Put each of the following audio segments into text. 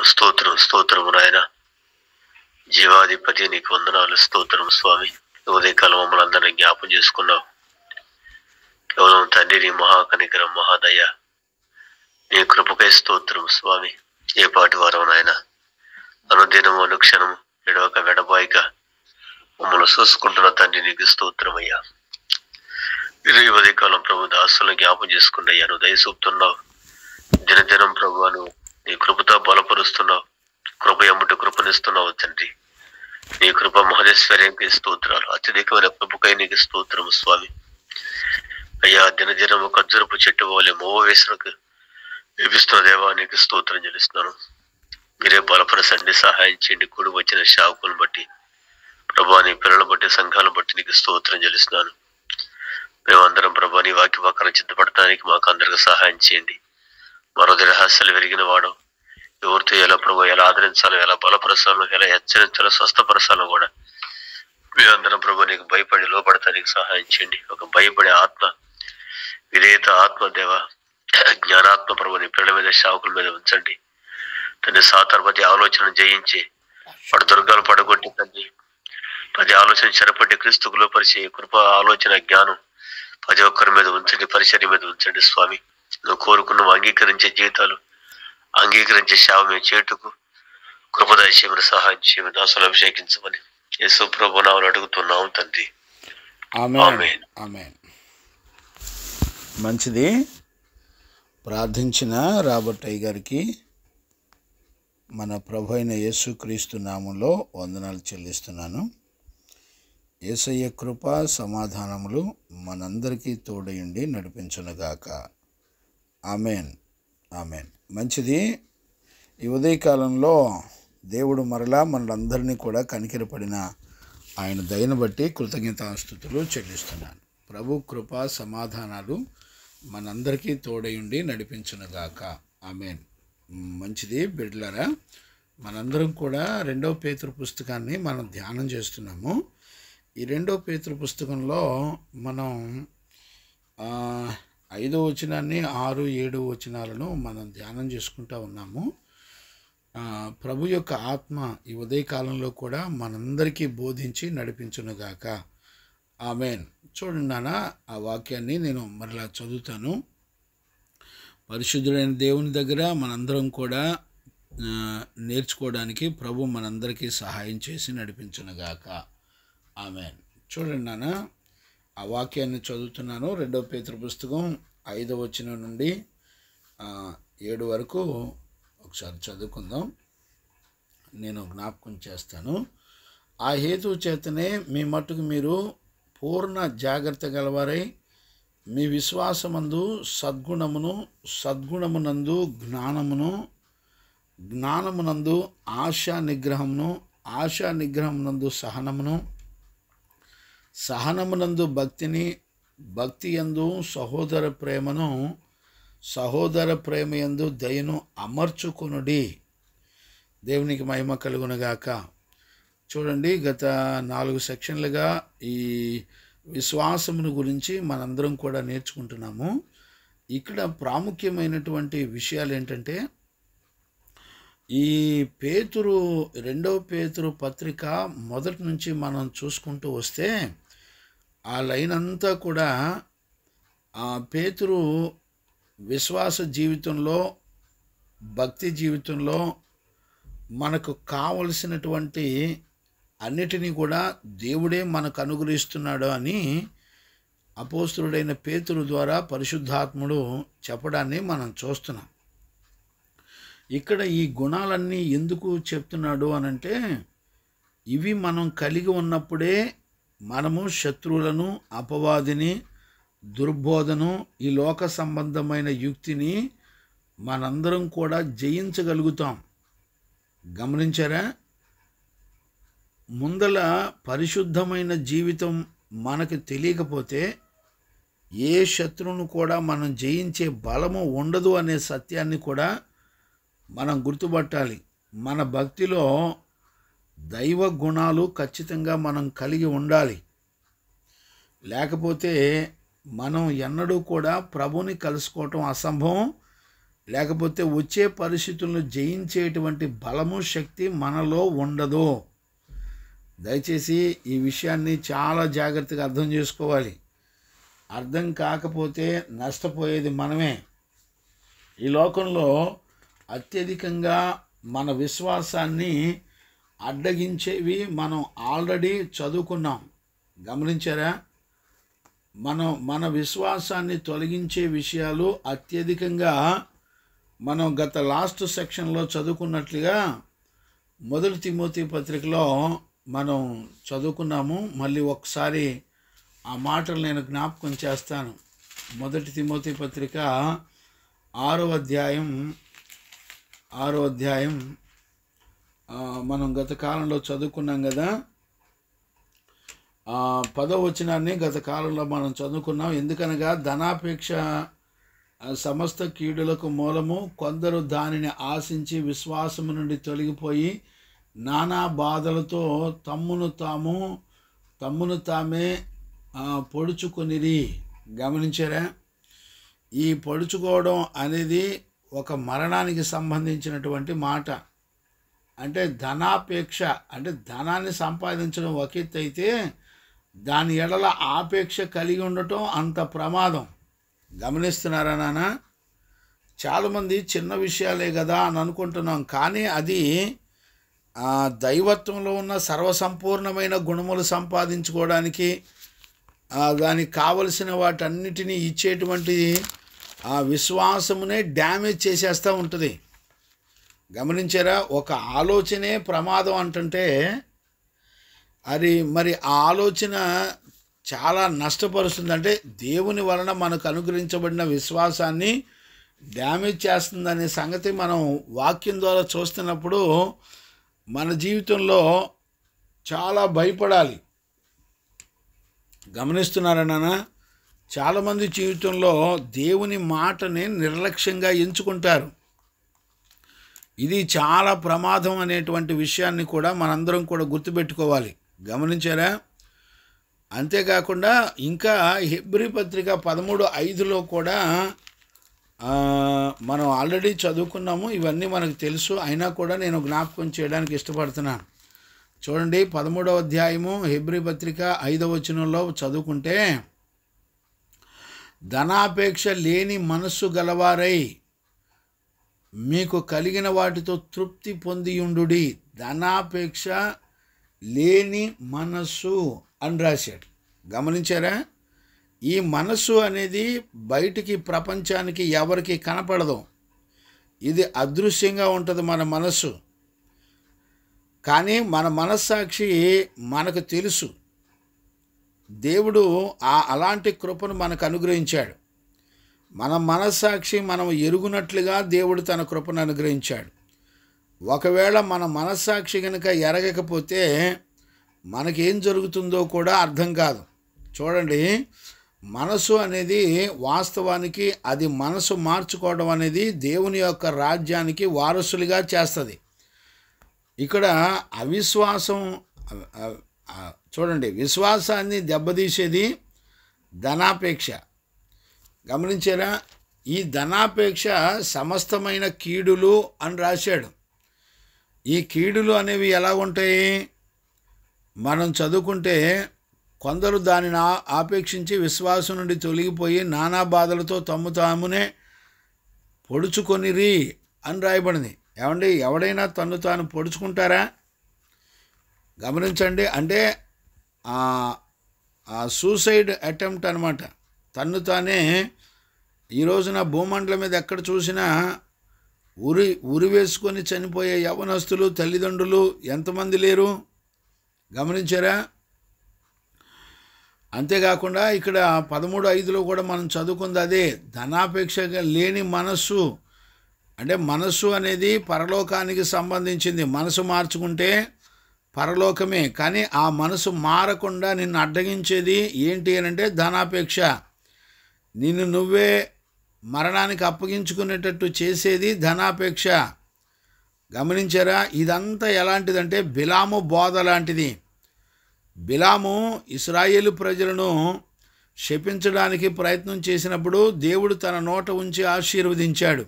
స్తోత్రం స్తోత్రము నాయన. జీవాధిపతి నీకు వందనాలు. స్తోత్రం స్వామి. ఉదయకాలం మమ్మల్ని అందరినీ జ్ఞాపం చేసుకున్నావు. కేవలం తండ్రి నీ మహాకనికరం మహాదయ నీ కృపకై స్తోత్రం స్వామి. ఏ పాటి వారం నాయన, అనుదినము అనుక్షణము ఎడవక వెడబాయిక మమ్మల్ని చూసుకుంటున్న తండ్రి నీకు స్తోత్రమయ్యా. ఈ ఉదయకాలం ప్రభు దాసులను జ్ఞాపం చేసుకున్నయ్యా. నువ్వు దయ చూపుతున్నావు. దినదినం ప్రభువాను నీ కృపతో బలపరుస్తున్నావు. కృప ఎమ్మటి కృపనిస్తున్నావు తండ్రి. నీ కృప మహదేశ్వర్యంకి స్తోత్రాలు. అత్యధికమైన కృపకై నీకు స్తోత్రము స్వామి. అయ్యా, దినదినము ఖర్జూరపు చెట్టు వలె మోవ వేసినకు విపిస్తున్న దేవా నీకు స్తోత్రం చెల్లిస్తున్నాను. మీరే బలపరచండి, సహాయం చేయండి. కూడి వచ్చిన సేవకులను బట్టి ప్రభా, నీ పిల్లలను బట్టి సంఘాలను బట్టి నీకు స్తోత్రం చెల్లిస్తున్నాను. మేమందరం ప్రభా నీ వాక్య వాక్యాలను సిద్ధపడటానికి మాకు అందరికి సహాయం చేయండి. మరో రహస్యాలు విరిగిన వాడు ఎవరితో ఎలా ప్రభు ఎలా ఆదరించాలో, ఎలా బలపరచాలో, ఎలా హెచ్చరించాలో, స్వస్థపరచాలో కూడా మేమందరం ప్రభు నీకు భయపడి లోపడటానికి సహాయం చేయండి. ఒక భయపడే ఆత్మ, విధేయత ఆత్మ దేవ, జ్ఞానాత్మ ప్రభు నీ పిల్లల మీద సేవకుల మీద ఉంచండి. తన సాతర్పతి ఆలోచన జయించి వాడు దుర్గాలు పడగొట్టి తండ్రి ప్రతి ఆలోచన చెరపట్టి క్రీస్తుకు లోపరిచే కృప ఆలోచన జ్ఞానం ప్రతి ఒక్కరి మీద ఉంచండి. పరిచర్య మీద ఉంచండి స్వామి. నువ్వు కోరుకున్న అంగీకరించే జీవితాలు, అంగీకరించే సేవ మేము చేటుకు కృపదయచేయమని సహాయం చేయమని దాసులు అభిషేకించమని యేసు ప్రభు నామమున అడుగుతున్నాము తండ్రి. ఆమేన్. ఆమేన్. మంచిది. ప్రార్థించిన రాబర్టయ్య గారికి మన ప్రభు అయిన యేసుక్రీస్తు నామంలో వందనాలు చెల్లిస్తున్నాను. యేసయ్య కృప సమాధానములు మనందరికీ తోడయుండి నడిపించునుగాక. ఆమేన్. ఆమేన్. మంచిది. ఈ ఉదయకాలంలో దేవుడు మరలా మనలందరినీ కూడా కనికరపడిన ఆయన దయను బట్టి కృతజ్ఞతాస్తుతులు చెల్లిస్తున్నాను. ప్రభు కృప సమాధానాలు మనందరికీ తోడయుండి నడిపించునుగాక. ఆమేన్. మంచిది బిడ్డలారా, మనందరం కూడా 2వ పేతురు పుస్తకాన్ని మనం ధ్యానం చేస్తున్నాము. ఈ 2వ పేతురు పుస్తకంలో మనం 5వ వచనాన్ని 6, 7 వచనాలను మనం ధ్యానం చేసుకుంటూ ఉన్నాము. ప్రభు యొక్క ఆత్మ ఈ ఉదయకాలంలో కూడా మనందరికీ బోధించి నడిపించునుగాక. ఆమేన్. చూడండి నాన్న, ఆ వాక్యాన్ని నేను మరలా చదువుతాను. పరిశుద్ధుడైన దేవుని దగ్గర మనందరం కూడా నేర్చుకోవడానికి ప్రభు మనందరికీ సహాయం చేసి నడిపించునుగాక. ఆమేన్. చూడండి నాన్న, ఆ వాక్యాన్ని చదువుతున్నాను. 2వ పేతురు పుస్తకం 5వ వచనం నుండి 7 వరకు ఒకసారి చదువుకుందాం. నేను జ్ఞాపకం చేస్తాను. ఆ హేతువు చేతనే మీ మట్టుకు మీరు పూర్ణ జాగ్రత్త గలవారై మీ విశ్వాసమందు సద్గుణమును, సద్గుణమునందు జ్ఞానమును, జ్ఞానమునందు ఆశా నిగ్రహమును, ఆశా నిగ్రహమునందు సహనమును, సహనమునందు భక్తిని, భక్తి యందు సహోదర ప్రేమను, సహోదర ప్రేమ యందు దయను అమర్చుకొనుడి. దేవునికి మహిమ కలుగునుగాక. చూడండి, గత 4 సెక్షన్లుగా ఈ విశ్వాసమును గురించి మనందరం కూడా నేర్చుకుంటున్నాము. ఇక్కడ ప్రాముఖ్యమైనటువంటి విషయాలు ఏంటంటే, ఈ పేతురు 2వ పేతురు పత్రిక మొదటి నుంచి మనం చూసుకుంటూ వస్తే ఆ లైన్ అంతా కూడా ఆ పేతురు విశ్వాస జీవితంలో, భక్తి జీవితంలో మనకు కావలసినటువంటి అన్నిటినీ కూడా దేవుడే మనకు అనుగ్రహిస్తున్నాడు అని అపోస్తలుడైన పేతురు ద్వారా పరిశుద్ధాత్ముడు చెప్పడాన్ని మనం చూస్తున్నాం. ఇక్కడ ఈ గుణాలన్నీ ఎందుకు చెప్తున్నాడు అనంటే, ఇవి మనం కలిగి ఉన్నప్పుడే మనము శత్రువులను, అపవాదిని, దుర్బోధను, ఈ లోక సంబంధమైన యుక్తిని మనందరం కూడా జయించగలుగుతాం. గమనించారా? ముందల పరిశుద్ధమైన జీవితం మనకు తెలియకపోతే ఏ శత్రువును కూడా మనం జయించే బలము ఉండదు అనే సత్యాన్ని కూడా మనం గుర్తుపట్టాలి. మన భక్తిలో దైవ గుణాలు ఖచ్చితంగా మనం కలిగి ఉండాలి. లేకపోతే మనం ఎన్నడూ కూడా ప్రభుని కలుసుకోవటం అసంభవం. లేకపోతే వచ్చే పరిస్థితులను జయించేటువంటి బలము శక్తి మనలో ఉండదు. దయచేసి ఈ విషయాన్ని చాలా జాగ్రత్తగా అర్థం చేసుకోవాలి. అర్థం కాకపోతే నష్టపోయేది మనమే. ఈ లోకంలో అత్యధికంగా మన విశ్వాసాన్ని అడ్డగించేవి మనం ఆల్రెడీ చదువుకున్నాం. గమనించారా? మన విశ్వాసాన్ని తొలగించే విషయాలు అత్యధికంగా మనం గత లాస్ట్ సెక్షన్లో చదువుకున్నట్లుగా 1 తిమోతి పత్రికలో మనం చదువుకున్నాము. మళ్ళీ ఒకసారి ఆ మాటలు నేను జ్ఞాపకం చేస్తాను. 1 తిమోతి పత్రిక 6వ అధ్యాయం మనం గత కాలంలో చదువుకున్నాం కదా. 10వ వచనాన్ని గత కాలంలో మనం చదువుకున్నాం. ఎందుకనగా ధనాపేక్ష సమస్త కీడులకు మూలము, కొందరు దానిని ఆశించి విశ్వాసము నుండి తొలగిపోయి నానా బాధలతో తమ్మును తామే పొడుచుకొనిరి. గమనించారా? ఈ పొడుచుకోవడం అనేది ఒక మరణానికి సంబంధించినటువంటి మాట. అంటే ధనాపేక్ష అంటే ధనాన్ని సంపాదించడం ఒక ఎత్తు అయితే, దాని ఎడల ఆపేక్ష కలిగి ఉండటం అంత ప్రమాదం. గమనిస్తున్నారా నాన్న? చాలామంది చిన్న విషయాలే కదా అని అనుకుంటున్నాం, కానీ అది దైవత్వంలో ఉన్న సర్వసంపూర్ణమైన గుణములు సంపాదించుకోవడానికి దానికి కావలసిన వాటన్నిటినీ ఇచ్చేటువంటి ఆ విశ్వాసమునే డ్యామేజ్ చేసేస్తూ ఉంటుంది. గమనించారా? ఒక ఆలోచనే ప్రమాదం అంటుంటే అది మరి ఆ ఆలోచన చాలా నష్టపరుస్తుంది. అంటే దేవుని వలన మనకు అనుగ్రహించబడిన విశ్వాసాన్ని డ్యామేజ్ చేస్తుందనే సంగతి మనం వాక్యం ద్వారా చూస్తున్నప్పుడు మన జీవితంలో చాలా భయపడాలి. గమనిస్తున్నారా నాన్న? చాలామంది జీవితంలో దేవుని మాటని నిర్లక్ష్యంగా ఎంచుకుంటారు. ఇది చాలా ప్రమాదం అనేటువంటి విషయాన్ని కూడా మనందరం కూడా గుర్తుపెట్టుకోవాలి. గమనించారా? అంతేకాకుండా ఇంకా హెబ్రీ పత్రిక 13:5లో కూడా మనం ఆల్రెడీ చదువుకున్నాము. ఇవన్నీ మనకు తెలుసు, అయినా కూడా నేను జ్ఞాపకం చేయడానికి ఇష్టపడుతున్నాను. చూడండి, 13వ అధ్యాయము హెబ్రీ పత్రిక 5వ వచనంలో చదువుకుంటే, ధనాపేక్ష లేని మనస్సు గలవారై మీకు కలిగిన వాటితో తృప్తి పొందియుండుడి. ధనాపేక్ష లేని మనస్సు అని రాశాడు. గమనించారా? ఈ మనస్సు అనేది బయటికి ప్రపంచానికి ఎవరికి కనపడదు. ఇది అదృశ్యంగా ఉంటుంది మన మనస్సు. కానీ మన మనస్సాక్షి మనకు తెలుసు. దేవుడు అలాంటి కృపను మనకు అనుగ్రహించాడు. మన మనస్సాక్షి మనం ఎరుగునట్లుగా దేవుడు తన కృపను అనుగ్రహించాడు. ఒకవేళ మన మనస్సాక్షి కనుక ఎరగకపోతే మనకేం జరుగుతుందో కూడా అర్థం కాదు. చూడండి, మనసు అనేది వాస్తవానికి అది మనసు మార్చుకోవడం అనేది దేవుని యొక్క రాజ్యానికి వారసులుగా చేస్తుంది. ఇక్కడ అవిశ్వాసం చూడండి, విశ్వాసాన్ని దెబ్బతీసేది ధనాపేక్ష. గమనించారా? ఈ ధనాపేక్ష సమస్తమైన కీడులు అని రాశాడు. ఈ కీడులు అనేవి ఎలా ఉంటాయి? మనం చదువుకుంటే, కొందరు దానిని ఆపేక్షించి విశ్వాసం నుండి తొలగిపోయి నానా బాధలతో తామునే పొడుచుకొనిరి అని రాయబడింది. ఏమండి, ఎవడైనా తన్ను తాను పొడుచుకుంటారా? గమనించండి, అంటే సూసైడ్ అటెంప్ట్ అనమాట. తన్ను తానే ఈ రోజున భూమండలం మీద ఎక్కడ చూసినా ఉరి వేసుకొని చనిపోయే యవనస్తులు తల్లిదండ్రులు ఎంతమంది లేరు? గమనించారా? అంతేకాకుండా ఇక్కడ 13:5లో కూడా మనం చదువుకుంది అదే, ధనాపేక్ష లేని మనస్సు. అంటే మనస్సు అనేది పరలోకానికి సంబంధించింది. మనసు మార్చుకుంటే పరలోకమే. కానీ ఆ మనసు మారకుండా నిన్ను అడ్డగించేది ఏంటి అని అంటే ధనాపేక్ష. నిన్ను నువ్వే మరణానికి అప్పగించుకునేటట్టు చేసేది ధనాపేక్ష. గమనించారా? ఇదంతా ఎలాంటిదంటే బిలాము బోధ లాంటిది. బిలాము ఇశ్రాయేలు ప్రజలను శపించడానికి ప్రయత్నం చేసినప్పుడు దేవుడు తన నోట ఉంచి ఆశీర్వదించాడు.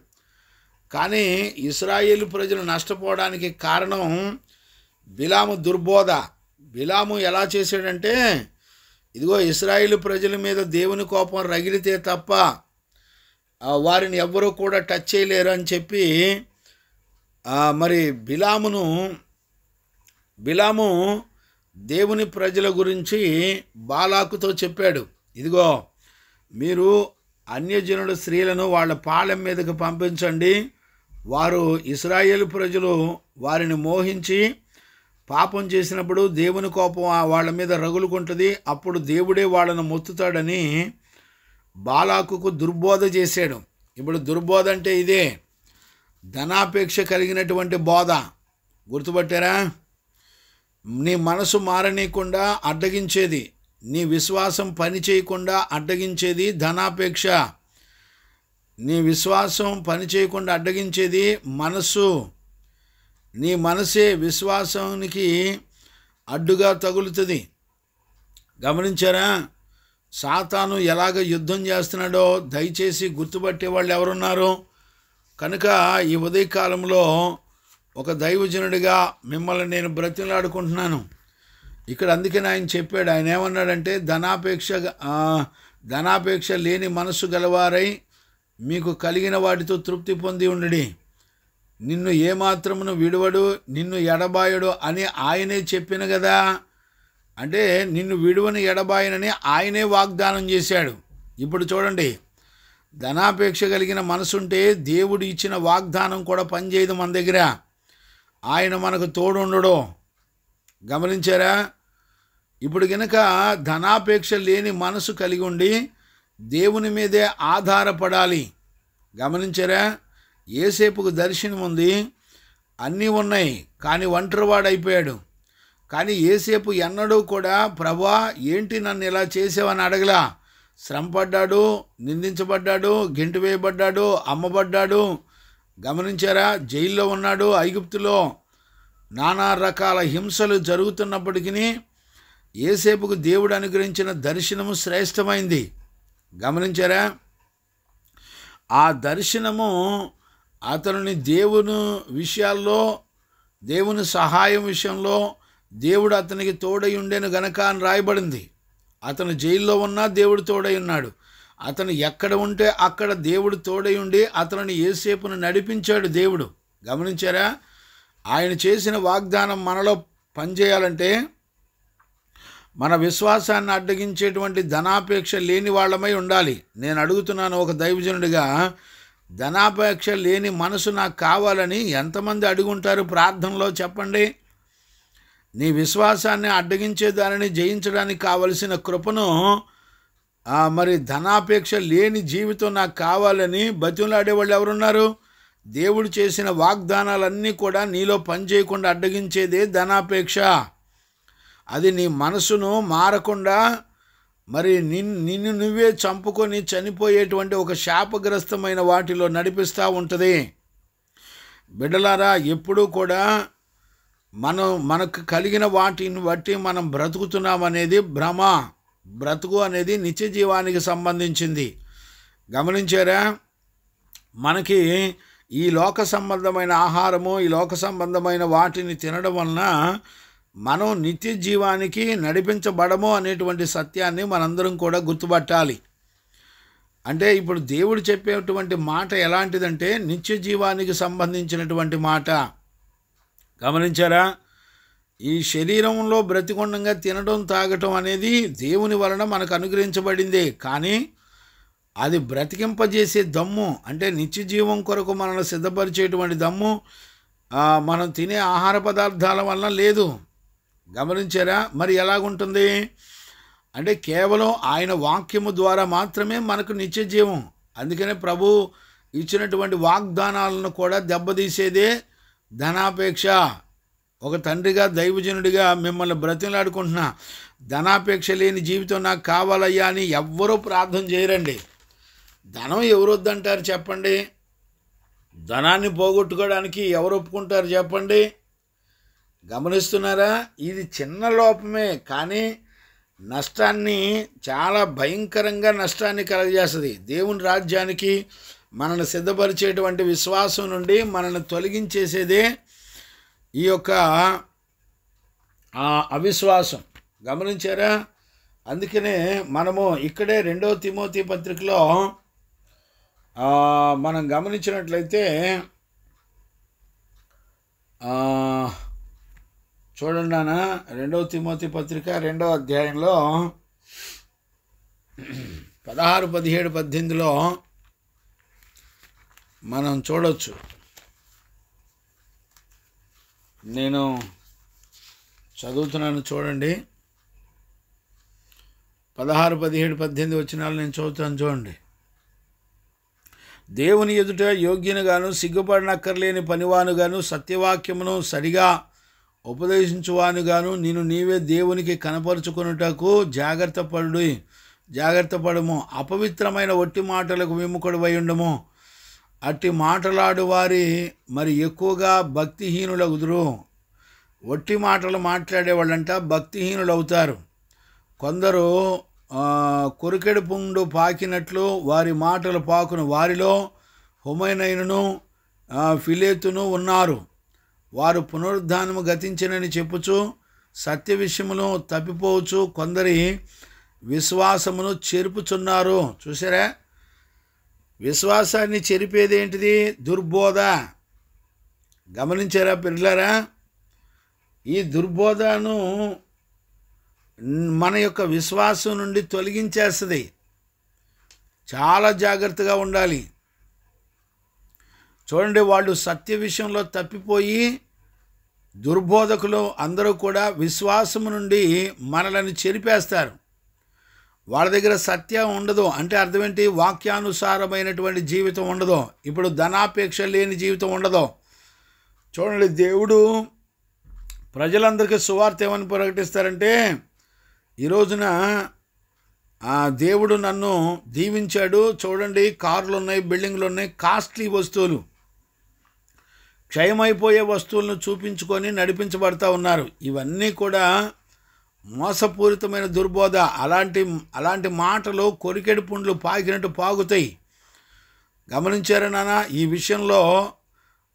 కానీ ఇశ్రాయేలు ప్రజలు నష్టపోవడానికి కారణం బిలాము దుర్బోధ. బిలాము ఎలా చేశాడంటే, ఇదిగో ఇశ్రాయేలు ప్రజల మీద దేవుని కోపం రగిలితే తప్ప వారిని ఎవ్వరూ కూడా టచ్ చేయలేరు అని చెప్పి మరి బిలాము దేవుని ప్రజల గురించి బాలాకుతో చెప్పాడు, ఇదిగో మీరు అన్యజనుల స్త్రీలను వాళ్ళ పాలెం మీదకి పంపించండి, వారు ఇశ్రాయేలు ప్రజలు వారిని మోహించి పాపం చేసినప్పుడు దేవుని కోపం వాళ్ళ మీద రగులుకుంటుంది, అప్పుడు దేవుడే వాళ్ళను మొత్తుతాడని బాలాకుకు దుర్బోధ చేశాడు. ఇప్పుడు దుర్బోధ అంటే ఇదే, ధనాపేక్ష కలిగినటువంటి బోధ. గుర్తుపట్టారా? నీ మనసు మారనీయకుండా అడ్డగించేది, నీ విశ్వాసం పని చేయకుండా అడ్డగించేది ధనాపేక్ష. నీ విశ్వాసం పని చేయకుండా అడ్డగించేది మనసు. నీ మనసే విశ్వాసానికి అడ్డుగా తగులుతుంది. గమనించారా? సాతాను ఎలాగ యుద్ధం చేస్తున్నాడో దయచేసి గుర్తుపట్టే వాళ్ళు ఎవరున్నారు? కనుక ఈ ఉదయకాలంలో ఒక దైవజనుడిగా మిమ్మల్ని నేను బ్రతిమలాడుకుంటున్నాను. ఇక్కడ అందుకని ఆయన చెప్పాడు, ఆయన ఏమన్నాడంటే, ధనాపేక్ష లేని మనసు గలవారై మీకు కలిగిన వాటితో తృప్తి పొంది ఉండడి, నిన్ను ఏమాత్రమును విడువడు నిన్ను ఎడబాయడు అని ఆయనే చెప్పిన కదా. అంటే నిన్ను విడువని ఎడబాయనని ఆయనే వాగ్దానం చేశాడు. ఇప్పుడు చూడండి, ధనాపేక్ష కలిగిన మనసుంటే దేవుడు ఇచ్చిన వాగ్దానం కూడా పనిచేయదు మన దగ్గర. ఆయన మనకు తోడు ఉండడు. గమనించారా? ఇప్పుడు గనక ధనాపేక్ష లేని మనసు కలిగి ఉండి దేవుని మీదే ఆధారపడాలి. గమనించారా? యేసేపుకు దర్శనం ఉంది, అన్నీ ఉన్నాయి, కానీ ఒంటరివాడైపోయాడు. కానీ యేసేపు ఎన్నడూ కూడా ప్రభా ఏంటి నన్ను ఇలా చేసావని అడగలా. శ్రమపడ్డాడు, నిందించబడ్డాడు, గెంటు వేయబడ్డాడు, అమ్మబడ్డాడు. గమనించారా? జైల్లో ఉన్నాడు, ఐగుప్తులో నానా రకాల హింసలు జరుగుతున్నప్పటికీ యేసేపుకు దేవుడు అనుగ్రహించిన దర్శనము శ్రేష్టమైంది. గమనించారా? ఆ దర్శనము అతనిని దేవుని విషయాల్లో, దేవుని సహాయం విషయంలో దేవుడు అతనికి తోడై ఉండేను గనక అని రాయబడింది. అతను జైల్లో ఉన్నా దేవుడు తోడై ఉన్నాడు. అతను ఎక్కడ ఉంటే అక్కడ దేవుడు తోడై ఉండి అతనిని యేసేపును నడిపించాడు దేవుడు. గమనించారా? ఆయన చేసిన వాగ్దానం మనలో పనిచేయాలంటే మన విశ్వాసాన్ని అడ్డగించేటువంటి ధనాపేక్ష లేని వాళ్ళమై ఉండాలి. నేను అడుగుతున్నాను ఒక దైవజనుడిగా, ధనాపేక్ష లేని మనసు నాకు కావాలని ఎంతమంది అడుగుంటారు ప్రార్థనలో? చెప్పండి. నీ విశ్వాసాన్ని అడ్డగించే దానిని జయించడానికి కావలసిన కృపను, మరి ధనాపేక్ష లేని జీవితం నాకు కావాలని బతిమలాడేవాళ్ళు ఎవరున్నారు? దేవుడు చేసిన వాగ్దానాలన్నీ కూడా నీలో పనిచేయకుండా అడ్డగించేదే ధనాపేక్ష. అది నీ మనసును మారకుండా మరి నిన్ను నువ్వే చంపుకొని చనిపోయేటువంటి ఒక శాపగ్రస్తమైన వాటిలో నడిపిస్తూ ఉంటుంది. బిడ్డలారా, ఎప్పుడూ కూడా మనకు కలిగిన వాటిని బట్టి మనం బ్రతుకుతున్నామనేది భ్రమ. బ్రతుకు అనేది నిత్య జీవానికి సంబంధించింది. గమనించారా? మనకి ఈ లోక సంబంధమైన ఆహారము, ఈ లోక సంబంధమైన వాటిని తినడం వలన మనం నిత్య జీవానికి నడిపించబడము అనేటువంటి సత్యాన్ని మనందరం కూడా గుర్తుపట్టాలి. అంటే ఇప్పుడు దేవుడు చెప్పేటువంటి మాట ఎలాంటిదంటే నిత్య జీవానికి సంబంధించినటువంటి మాట. గమనించారా? ఈ శరీరంలో బ్రతికొండంగా తినడం తాగటం అనేది దేవుని వలన మనకు అనుగ్రహించబడిందే. కానీ అది బ్రతికింపజేసే దమ్ము, అంటే నిత్య జీవం కొరకు మనల్ని సిద్ధపరిచేటువంటి దమ్ము మనం తినే ఆహార పదార్థాల వలన లేదు. గమనించారా? మరి ఎలాగుంటుంది అంటే కేవలం ఆయన వాక్యము ద్వారా మాత్రమే మనకు నిత్య జీవం. అందుకనే ప్రభు ఇచ్చినటువంటి వాగ్దానాలను కూడా దెబ్బతీసేదే ధనాపేక్ష. ఒక తండ్రిగా, దైవజనుడిగా మిమ్మల్ని బ్రతిమలాడుకుంటున్నా, ధనాపేక్ష లేని జీవితం నాకు కావాలయ్యా అని ఎవ్వరూ ప్రార్థన చేయరండి. ధనం ఎవరు వద్దంటారు చెప్పండి? ధనాన్ని పోగొట్టుకోవడానికి ఎవరు ఒప్పుకుంటారు చెప్పండి? గమనిస్తున్నారా? ఇది చిన్న లోపమే, కానీ నష్టాన్ని, చాలా భయంకరంగా నష్టాన్ని కలగజేస్తుంది. దేవుని రాజ్యానికి మనల్ని సిద్ధపరిచేటువంటి విశ్వాసం నుండి మనల్ని తొలగించేసేదే ఈ యొక్క అవిశ్వాసం. గమనించారా? అందుకనే మనము ఇక్కడే 2 తిమోతి పత్రికలో మనం గమనించినట్లయితే చూడండి నాన్న, 2 తిమోతి పత్రిక 2వ అధ్యాయంలో 16, 17, 18లో మనం చూడవచ్చు. నేను చదువుతున్నాను చూడండి. 16, 17, 18 వచనాలు నేను చదువుతాను చూడండి. దేవుని ఎదుట యోగ్యునిగాను సిగ్గుపడనక్కర్లేని పనివానుగాను సత్యవాక్యమును సరిగా ఉపదేశించువానుగాను నేను నీవే దేవునికి కనపరుచుకొనుటకు జాగ్రత్త పడము. అపవిత్రమైన ఒట్టి మాటలకు విముఖుడవై ఉండము. అట్టి మాటలాడు వారి మరి ఎక్కువగా భక్తిహీనులగుదురు. ఒట్టి మాటలు మాట్లాడేవాళ్ళంట భక్తిహీనులు అవుతారు. కొందరు కొరికెడు పుండు పాకినట్లు వారి మాటలు పాకును. వారిలో హుమైనైనును ఫిలేతును ఉన్నారు. వారు పునరుద్ధానము గతించినని చెప్పుచు సత్య విషయమును తప్పిపోవచ్చు కొందరి విశ్వాసమును చెరుపుచున్నారు. చూసారా? విశ్వాసాన్ని చెరిపేది ఏంటిది? దుర్బోధ. గమనించారా పిల్లరా? ఈ దుర్బోధను మన యొక్క విశ్వాసం నుండి తొలగించేస్తుంది. చాలా జాగ్రత్తగా ఉండాలి. చూడండి, వాళ్ళు సత్య విషయంలో తప్పిపోయి దుర్బోధకులు అందరూ కూడా విశ్వాసము నుండి మనలను చెరిపేస్తారు. వాళ్ళ దగ్గర సత్యం ఉండదు. అంటే అర్థం ఏంటి? వాక్యానుసారమైనటువంటి జీవితం ఉండదు. ఇప్పుడు ధనాపేక్ష లేని జీవితం ఉండదు. చూడండి, దేవుడు ప్రజలందరికీ సువార్త ఏమని ప్రకటిస్తారంటే, ఈ రోజున దేవుడు నన్ను దీవించాడు, చూడండి కార్లు ఉన్నాయి, బిల్డింగ్లు ఉన్నాయి, కాస్ట్లీ వస్తువులు, క్షయమైపోయే వస్తువులను చూపించుకొని నడిపించబడతా ఉన్నారు. ఇవన్నీ కూడా మోసపూరితమైన దుర్బోధ. అలాంటి మాటలు కొరికెడు పుండ్లు పాకినట్టు పాగుతాయి. గమనించారా నాన్న? ఈ విషయంలో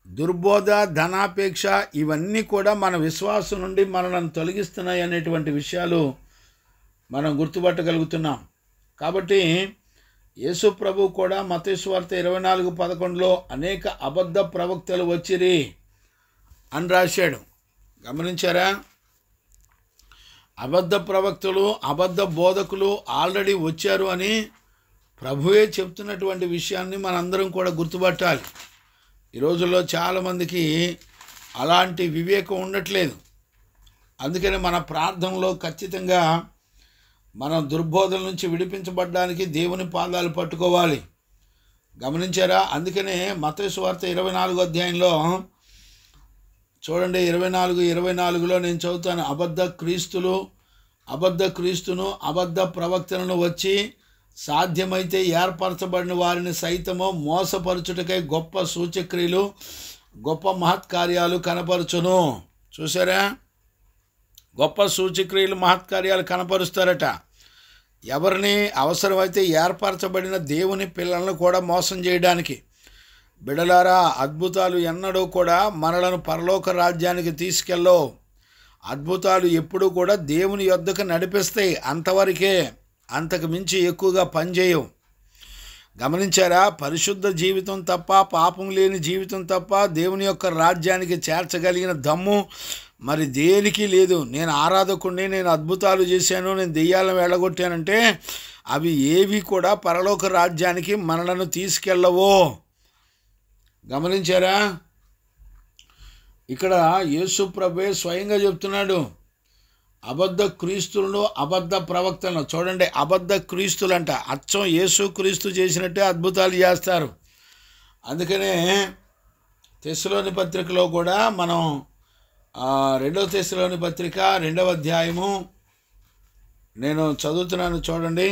దుర్బోధ, ధనాపేక్ష ఇవన్నీ కూడా మన విశ్వాసం నుండి మనల్ని తొలగిస్తున్నాయి అనేటువంటి విషయాలు మనం గుర్తుపట్టగలుగుతున్నాం. కాబట్టి యేసు ప్రభు కూడా మత్తయి సువార్త 24:11లో అనేక అబద్ధ ప్రవక్తలు వచ్చిరి అని రాశాడు. గమనించారా? అబద్ధ ప్రవక్తలు, అబద్ధ బోధకులు ఆల్రెడీ వచ్చారు అని ప్రభువే చెప్తున్నటువంటి విషయాన్ని మనందరం కూడా గుర్తుపట్టాలి. ఈ రోజుల్లో చాలామందికి అలాంటి వివేకం ఉండట్లేదు. అందుకని మన ప్రార్థనలో ఖచ్చితంగా మనం దుర్బోధల నుంచి విడిపించబడడానికి దేవుని పాదాలు పట్టుకోవాలి. గమనించారా? అందుకనే మత్తయి సువార్త 24వ అధ్యాయంలో చూడండి, 24:24లో నేను చదువుతాను. అబద్ధ క్రీస్తును అబద్ధ ప్రవక్తలను వచ్చి సాధ్యమైతే ఏర్పరచబడిన వారిని సైతము మోసపరచుటకై గొప్ప సూచక్రియలు, గొప్ప మహత్కార్యాలు కనపరచును. చూసారా? గొప్ప సూచక్రియలు, మహత్కార్యాలు కనపరుస్తారట. ఎవరిని? అవసరమైతే ఏర్పరచబడిన దేవుని పిల్లలను కూడా మోసం చేయడానికి. బిడలారా, అద్భుతాలు ఎన్నడూ కూడా మనలను పరలోక రాజ్యానికి తీసుకెళ్ళవు. అద్భుతాలు ఎప్పుడూ కూడా దేవుని యొద్దకు నడిపిస్తాయి, అంతవరకే. అంతకు మించి ఎక్కువగా పనిచేయవు. గమనించారా? పరిశుద్ధ జీవితం తప్ప, పాపం లేని జీవితం తప్ప దేవుని యొక్క రాజ్యానికి చేర్చగలిగిన దమ్ము మరి దేనికి లేదు. నేను ఆరాధకుడిని, నేను అద్భుతాలు చేశాను, నేను దెయ్యాలను వెళ్ళగొట్టానంటే అవి ఏవి కూడా పరలోక రాజ్యానికి మనలను తీసుకెళ్ళవో. గమనించారా? ఇక్కడ యేసు ప్రభువే స్వయంగా చెప్తున్నాడు, అబద్ధ క్రీస్తులను, అబద్ధ ప్రవక్తలను. చూడండి, అబద్ధ క్రీస్తులంట అచ్చం యేసు క్రీస్తు చేసినట్టే అద్భుతాలు చేస్తారు. అందుకనే తెస్సలోని పత్రికలో కూడా మనం 2వ తెస్సలోని పత్రిక 2వ అధ్యాయము నేను చదువుతున్నాను చూడండి.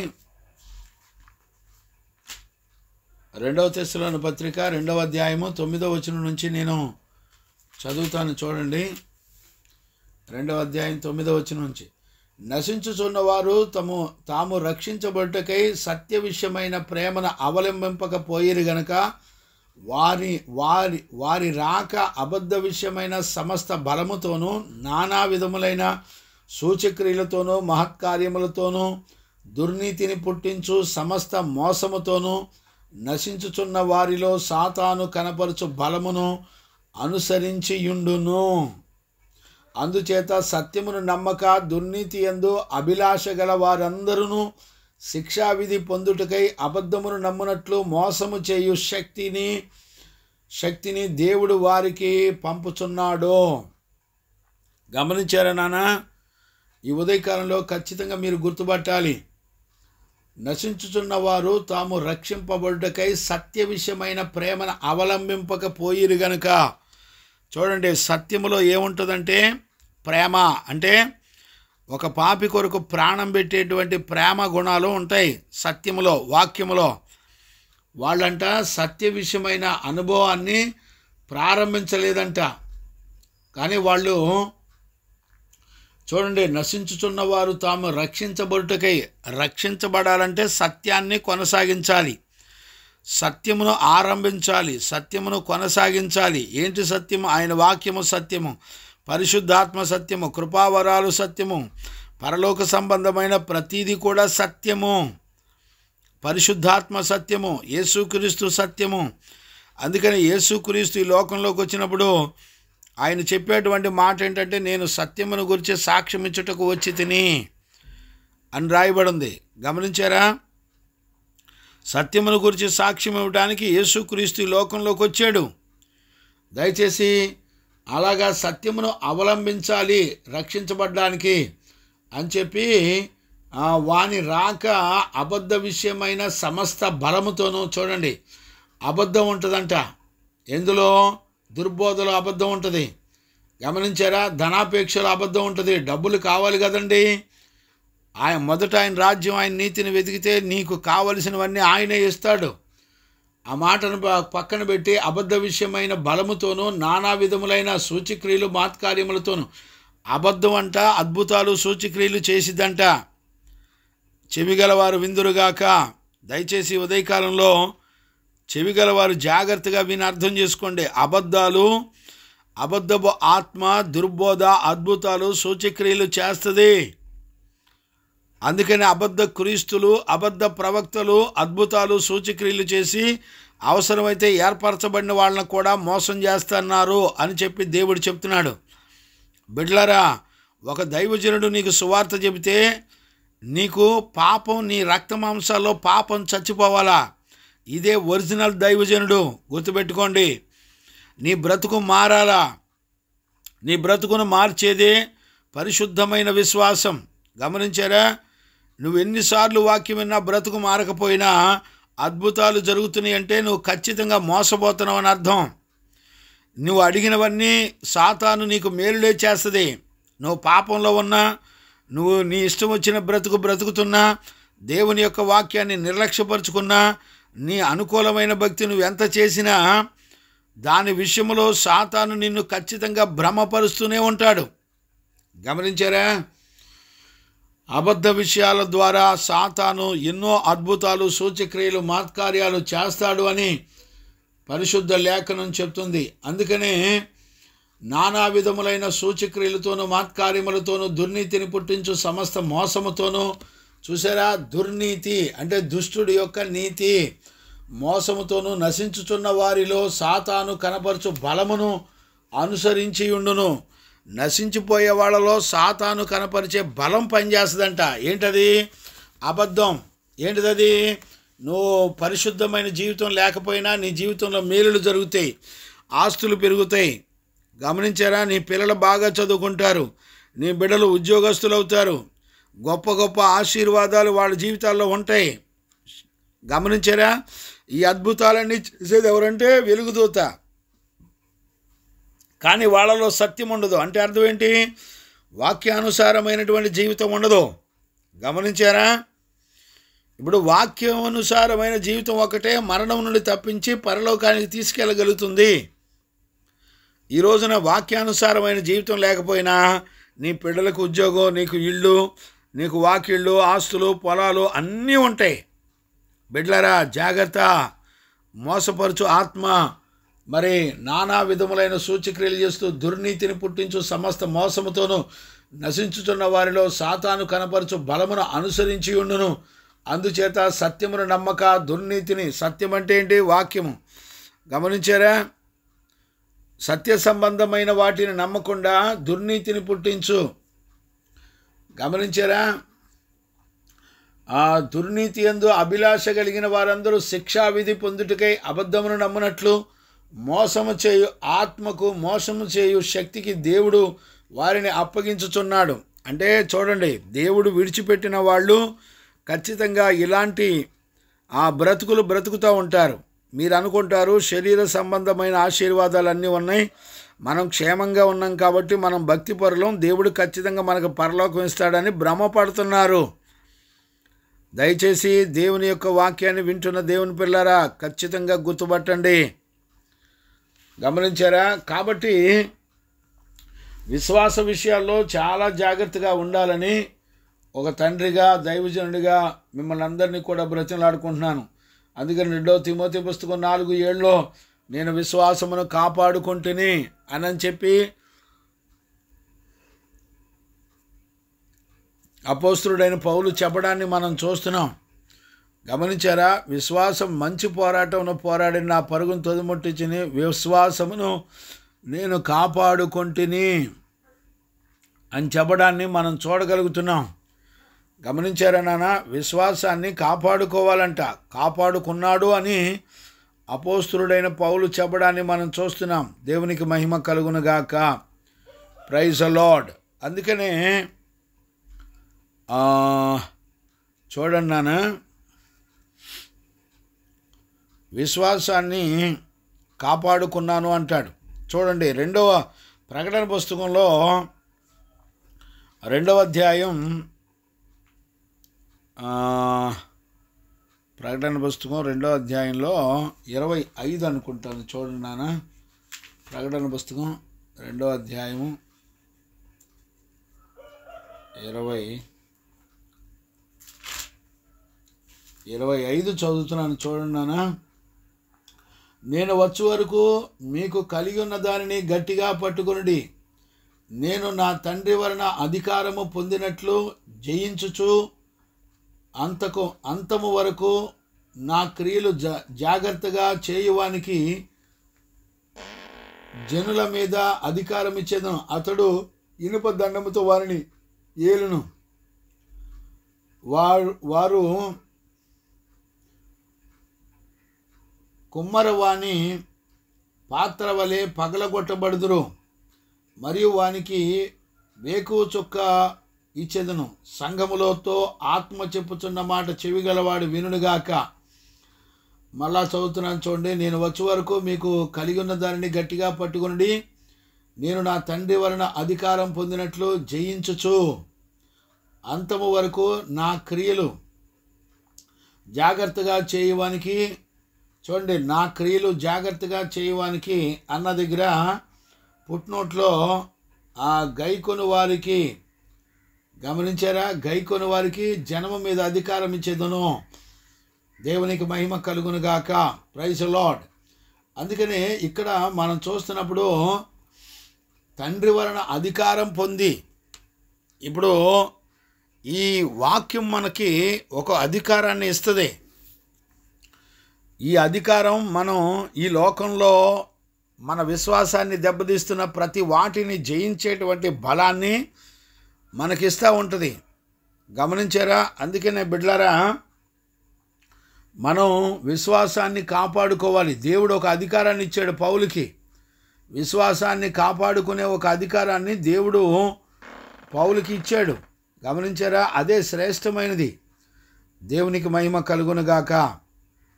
2వ తెస్సలోని పత్రిక 2వ అధ్యాయము 9వ వచనం నుంచి నేను చదువుతాను చూడండి. 2వ అధ్యాయం 9వ వచనం నుంచి, నశించుచున్నవారు తాము రక్షించబడుటకై సత్య విషయమైన ప్రేమను అవలంబింపకపోయిరు గనుక వారి రాక అబద్ధ విషయమైన సమస్త బలముతోనూ నానా విధములైన సూచక్రియలతోనూ మహత్కార్యములతోనూ దుర్నీతిని పుట్టించు సమస్త మోసముతోనూ నశించుచున్న వారిలో సాతాను కనపరచు బలమును అనుసరించియుండును. అందుచేత సత్యమును నమ్మక దుర్నీతి యందు అభిలాష గల వారందరూ శిక్షావిధి పొందుటకై అబద్ధమును నమ్మునట్లు మోసము చేయు శక్తిని దేవుడు వారికి పంపుచున్నాడు. గమనించారా నాన్న? ఈ ఉదయకాలంలో ఖచ్చితంగా మీరు గుర్తుపట్టాలి. నశించుచున్న వారు తాము రక్షింపబడుటకై సత్య విషయమైన ప్రేమను అవలంబింపకపోయిరు గనుక. చూడండి, సత్యములో ఏముంటుందంటే ప్రేమ అంటే ఒక పాపి కొరకు ప్రాణం పెట్టేటువంటి ప్రేమ గుణాలు ఉంటాయి సత్యములో, వాక్యములో. వాళ్ళంట సత్య విషయమైన అనుభవాన్ని ప్రారంభించలేదంట. కానీ వాళ్ళు చూడండి, నశించుచున్న వారు తాము రక్షించబడాలంటే సత్యాన్ని కొనసాగించాలి, సత్యమును ఆరంభించాలి, సత్యమును కొనసాగించాలి. ఏంటి సత్యము? ఆయన వాక్యము సత్యము, పరిశుద్ధాత్మ సత్యము, కృపావరాలు సత్యము, పరలోక సంబంధమైన ప్రతీది కూడా సత్యము, పరిశుద్ధాత్మ సత్యము, యేసుక్రీస్తు సత్యము. అందుకని యేసుక్రీస్తు ఈ లోకంలోకి వచ్చినప్పుడు ఆయన చెప్పేటువంటి మాట ఏంటంటే, నేను సత్యమును గురించి సాక్ష్యం ఇచ్చుటకు వచ్చి తిని అని రాయబడింది. గమనించారా? సత్యమును గురించి సాక్ష్యం ఇవ్వడానికి యేసుక్రీస్తు ఈ లోకంలోకి వచ్చాడు. దయచేసి అలాగా సత్యమును అవలంబించాలి రక్షించబడ్డానికి అని చెప్పి వాని రాక అబద్ధ విషయమైన సమస్త బలముతోనూ. చూడండి, అబద్ధం ఉంటుందంట. ఎందులో? దుర్బోధలో అబద్ధం ఉంటుంది. గమనించారా? ధనాపేక్షలో అబద్ధం ఉంటుంది. డబ్బులు కావాలి కదండి. మొదట ఆయన రాజ్యం, ఆయన నీతిని వెతికితే నీకు కావలసినవన్నీ ఆయనే ఇస్తాడు. ఆ మాటను పక్కన పెట్టి అబద్ధ విషయమైన బలముతోనూ నానా విధములైన సూచక్రియలు మహత్కార్యములతోనూ. అబద్ధం అంట అద్భుతాలు సూచక్రియలు చేసిద్దంట. చెవిగలవారు విందురుగాక. దయచేసి ఉదయకాలంలో చెవిగలవారు జాగ్రత్తగా విని అర్థం చేసుకోండి. అబద్ధపు ఆత్మ దుర్బోధ అద్భుతాలు సూచక్రియలు చేస్తుంది. అందుకని అబద్ధ క్రీస్తులు, అబద్ధ ప్రవక్తలు అద్భుతాలు సూచక్రియలు చేసి అవసరమైతే ఏర్పరచబడిన వాళ్ళని కూడా మోసం చేస్తున్నారు అని చెప్పి దేవుడు చెప్తున్నాడు. బిడ్డలారా, ఒక దైవజనుడు నీకు సువార్త చెబితే నీకు పాపం, నీ రక్త మాంసాల్లో పాపం చచ్చిపోవాలా. ఇదే ఒరిజినల్ దైవజనుడు. గుర్తుపెట్టుకోండి. నీ బ్రతుకు మారాలా. నీ బ్రతుకును మార్చేదే పరిశుద్ధమైన విశ్వాసం. గమనించారా? నువ్వు ఎన్నిసార్లు వాక్యం విన్నా బ్రతుకు మారకపోయినా అద్భుతాలు జరుగుతున్నాయి అంటే నువ్వు ఖచ్చితంగా మోసపోతున్నావు అని అర్థం. నువ్వు అడిగినవన్నీ సాతాను నీకు మేలులే చేస్తుంది. నువ్వు పాపంలో ఉన్నా, నువ్వు నీ ఇష్టం వచ్చిన బ్రతుకుతున్నా, దేవుని యొక్క వాక్యాన్ని నిర్లక్ష్యపరుచుకున్నా, నీ అనుకూలమైన భక్తి నువ్వు ఎంత చేసినా దాని విషయంలో సాతాను నిన్ను ఖచ్చితంగా భ్రమపరుస్తూనే ఉంటాడు. గమనించారా? అబద్ధ విషయాల ద్వారా సాతాను ఎన్నో అద్భుతాలు సూచక్రియలు మహత్కార్యాలు చేస్తాడు అని పరిశుద్ధ లేఖనం చెప్తుంది. అందుకనే నానా విధములైన సూచక్రియలతోనూ మహత్కార్యములతోనూ దుర్నీతిని పుట్టించు సమస్త మోసముతోనూ. చూసారా? దుర్నీతి అంటే దుష్టుడి యొక్క నీతి. మోసముతోనూ నశించుచున్న వారిలో సాతాను కనపరచు బలమును అనుసరించి ఉండును. నశించిపోయే వాళ్ళలో సాతాను కనపరిచే బలం పనిచేస్తుందంట. ఏంటది? అబద్ధం. ఏంటిదది? నువ్వు పరిశుద్ధమైన జీవితం లేకపోయినా నీ జీవితంలో మేలులు జరుగుతాయి, ఆస్తులు పెరుగుతాయి. గమనించారా? నీ పిల్లలు బాగా చదువుకుంటారు, నీ బిడ్డలు ఉద్యోగస్తులు అవుతారు, గొప్ప గొప్ప ఆశీర్వాదాలు వాళ్ళ జీవితాల్లో ఉంటాయి. గమనించారా? ఈ అద్భుతాలన్నీ చేసేది ఎవరంటే వెలుగుదూత. కానీ వాళ్ళలో సత్యం ఉండదు. అంటే అర్థం ఏంటి? వాక్యానుసారమైనటువంటి జీవితం ఉండదు. గమనించారా? ఇప్పుడు వాక్యానుసారమైన జీవితం ఒకటే మరణం నుండి తప్పించి పరలోకానికి తీసుకెళ్ళగలుగుతుంది. ఈ రోజున వాక్యానుసారమైన జీవితం లేకపోయినా నీ పిల్లలకు ఉద్యోగం, నీకు ఇల్లు, నీకు వాకిళ్ళు, ఆస్తులు, పొలాలు అన్నీ ఉంటాయి. బిడ్డలారా జాగ్రత్త. మోసపరుచు ఆత్మ మరి నానా విధములైన సూచక్రియలు చేస్తూ దుర్నీతిని పుట్టించు సమస్త మోసముతోనూ నశించుతున్న వారిలో సాతాను కనపరచు బలమును అనుసరించి ఉండును. అందుచేత సత్యమును నమ్మక దుర్నీతిని, సత్యం అంటే ఏంటి? వాక్యము. గమనించారా? సత్య సంబంధమైన వాటిని నమ్మకుండా దుర్నీతిని పుట్టించు. గమనించారా? ఆ దుర్నీతి యందు అభిలాష కలిగిన వారందరూ శిక్షావిధి పొందుటకై అబద్ధమును నమ్మునట్లు మోసము చేయు ఆత్మకు, మోసము చేయు శక్తికి దేవుడు వారిని అప్పగించుచున్నాడు. అంటే చూడండి, దేవుడు విడిచిపెట్టిన వాళ్ళు ఖచ్చితంగా ఇలాంటి ఆ బ్రతుకులు బ్రతుకుతూ ఉంటారు. మీరు అనుకుంటారు శరీర సంబంధమైన ఆశీర్వాదాలు అన్నీ ఉన్నాయి, మనం క్షేమంగా ఉన్నాం కాబట్టి మనం భక్తి పరులం, దేవుడు ఖచ్చితంగా మనకు పరలోకం ఇస్తాడని భ్రమపడుతున్నారు. దయచేసి దేవుని యొక్క వాక్యాన్ని వింటున్న దేవుని పిల్లారా ఖచ్చితంగా గుర్తుపట్టండి. గమనించారా? కాబట్టి విశ్వాస విషయాల్లో చాలా జాగ్రత్తగా ఉండాలని ఒక తండ్రిగా, దైవజనుడిగా మిమ్మల్ని అందరినీ కూడా బ్రతిమలాడుకుంటున్నాను. అందుకని 2 తిమోతి పుస్తకం 4:7 నేను విశ్వాసమును కాపాడుకుంటుని అని చెప్పి అపోస్తలుడైన పౌలు చెప్పడాన్ని మనం చూస్తున్నాం. గమనించారా? విశ్వాసం మంచి పోరాటమును పోరాడిన నా పరుగును తొదముట్టించి విశ్వాసమును నేను కాపాడుకుంటుని అని చెప్పడాన్ని మనం చూడగలుగుతున్నాం. గమనించారా నాన్న? విశ్వాసాన్ని కాపాడుకోవాలంట. కాపాడుకున్నాడు అని అపోస్తలుడైన పౌలు చెప్పడాన్ని మనం చూస్తున్నాం. దేవునికి మహిమ కలుగునుగాక. Praise the Lord. అందుకనే చూడండి నాన్న, విశ్వాసాన్ని కాపాడుకున్నాను అంటాడు. చూడండి 2వ ప్రకటన పుస్తకంలో 2వ అధ్యాయం, ప్రకటన పుస్తకం 2వ అధ్యాయంలో 25 అనుకుంటాను. చూడండి నాన్న, ప్రకటన పుస్తకం 2వ అధ్యాయము 25 చదువుతున్నాను. చూడండి నాన్న. నేను వచ్చే వరకు మీకు కలిగి ఉన్న దానిని గట్టిగా పట్టుకొనుడి. నేను నా తండ్రి వలన అధికారము పొందినట్లు జయించుచు అంతము వరకు నా క్రియలు జాగ్రత్తగా చేయువానికి జనుల మీద అధికారం ఇచ్చేదను. అతడు ఇనుప దండముతో వారిని ఏలును. వారు కుమ్మరవాణి పాత్ర వలె పగలగొట్టబడుదురు. మరియు వానికి వేకువ చుక్క ఇచ్చేదను. సంఘములతో ఆత్మ చెప్పుచున్న మాట చెవిగలవాడు వినుగాక. మళ్ళా చదువుతున్నాను చూడండి. నేను వచ్చే వరకు మీకు కలిగి ఉన్న దానిని గట్టిగా పట్టుకుని నేను నా తండ్రి వలన అధికారం పొందినట్లు జయించుచు అంతము వరకు నా క్రియలు జాగ్రత్తగా చేయవానికి. చూడండి, నా క్రియలు జాగ్రత్తగా చేయవానికి అన్న దగ్గర పుట్నోట్లో ఆ గైకొను వారికి, గమనించారా? గైకొను వారికి జనము మీద అధికారం ఇచ్చేదను. దేవునికి మహిమ కలుగునుగాక. Praise the Lord. అందుకనే ఇక్కడ మనం చూస్తున్నప్పుడు తండ్రి వలన అధికారం పొంది, ఇప్పుడు ఈ వాక్యం మనకి ఒక అధికారాన్ని ఇస్తుంది. ఈ అధికారం మనం ఈ లోకంలో మన విశ్వాసాన్ని దెబ్బతీస్తున్న ప్రతి వాటిని జయించేటువంటి బలాన్ని మనకిస్తూ ఉంటుంది. గమనించారా? అందుకనే బిడ్డలారా, మనం విశ్వాసాన్ని కాపాడుకోవాలి. దేవుడు ఒక అధికారాన్ని ఇచ్చాడు పౌలుకి. విశ్వాసాన్ని కాపాడుకునే ఒక అధికారాన్ని దేవుడు పౌలుకి ఇచ్చాడు. గమనించారా? అదే శ్రేష్టమైనది. దేవునికి మహిమ కలుగునుగాక.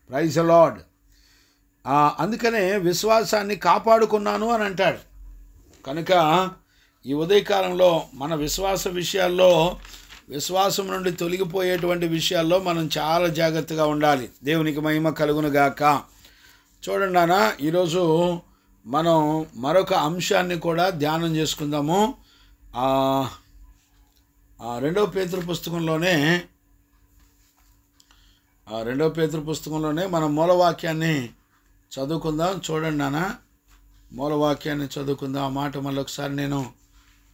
Praise the Lord. అందుకనే విశ్వాసాన్ని కాపాడుకున్నాను అని అంటాడు. కనుక ఈ ఉదయకాలంలో మన విశ్వాస విషయాల్లో, విశ్వాసం నుండి తొలగిపోయేటువంటి విషయాల్లో మనం చాలా జాగ్రత్తగా ఉండాలి. దేవునికి మహిమ కలుగునుగాక. చూడండి నాన్న, ఈరోజు మనం మరొక అంశాన్ని కూడా ధ్యానం చేసుకుందాము. ఆ రెండవ పేతురు పుస్తకంలోనే మనం మూలవాక్యాన్ని చదువుకుందాం. చూడండి నాన్న, మూలవాక్యాన్ని చదువుకుందాం. ఆ మాట మళ్ళీ ఒకసారి నేను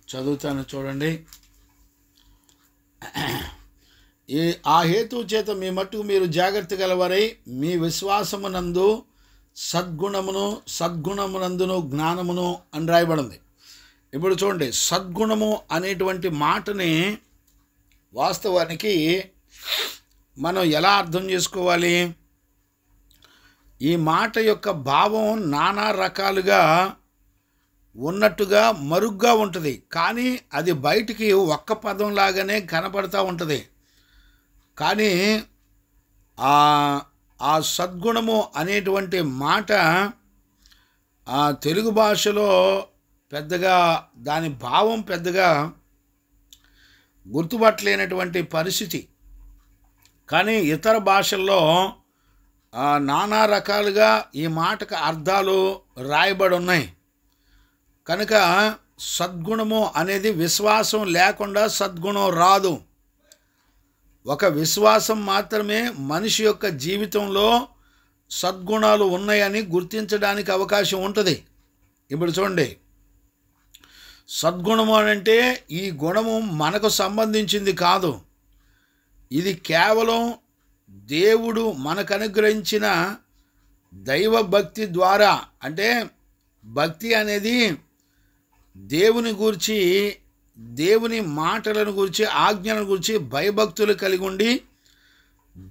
చదువుతాను, చూడండి. ఆ హేతు చేత మీ మట్టుకు మీరు జాగ్రత్త గలవారై మీ విశ్వాసమునందు సద్గుణమునందును జ్ఞానమును అని రాయబడింది. ఇప్పుడు చూడండి, సద్గుణము అనేటువంటి మాటని వాస్తవానికి మనం ఎలా అర్థం చేసుకోవాలి? ఈ మాట యొక్క భావం నానా రకాలుగా ఉన్నట్టుగా మరుగ్గా ఉంటుంది, కానీ అది బయటికి ఒక్క పదం లాగానే కనపడతా ఉంటుంది. కానీ ఆ సద్గుణము అనేటువంటి మాట తెలుగు భాషలో పెద్దగా దాని భావం పెద్దగా గుర్తుపట్టలేనటువంటి పరిస్థితి. కానీ ఇతర భాషల్లో నానా రకాలుగా ఈ మాటకు అర్థాలు రాయబడి ఉన్నాయి. కనుక సద్గుణము అనేది విశ్వాసం లేకుండా సద్గుణం రాదు. ఒక విశ్వాసం మాత్రమే మనిషి యొక్క జీవితంలో సద్గుణాలు ఉన్నాయని గుర్తించడానికి అవకాశం ఉంటుంది. ఇప్పుడు చూడండి, సద్గుణము అంటే ఈ గుణము మనకు సంబంధించింది కాదు. ఇది కేవలం దేవుడు మనకు అనుగ్రహించిన దైవ భక్తి ద్వారా, అంటే భక్తి అనేది దేవుని గురించి, దేవుని మాటలను గురించి, ఆజ్ఞలను గురించి భయభక్తులు కలిగి ఉండి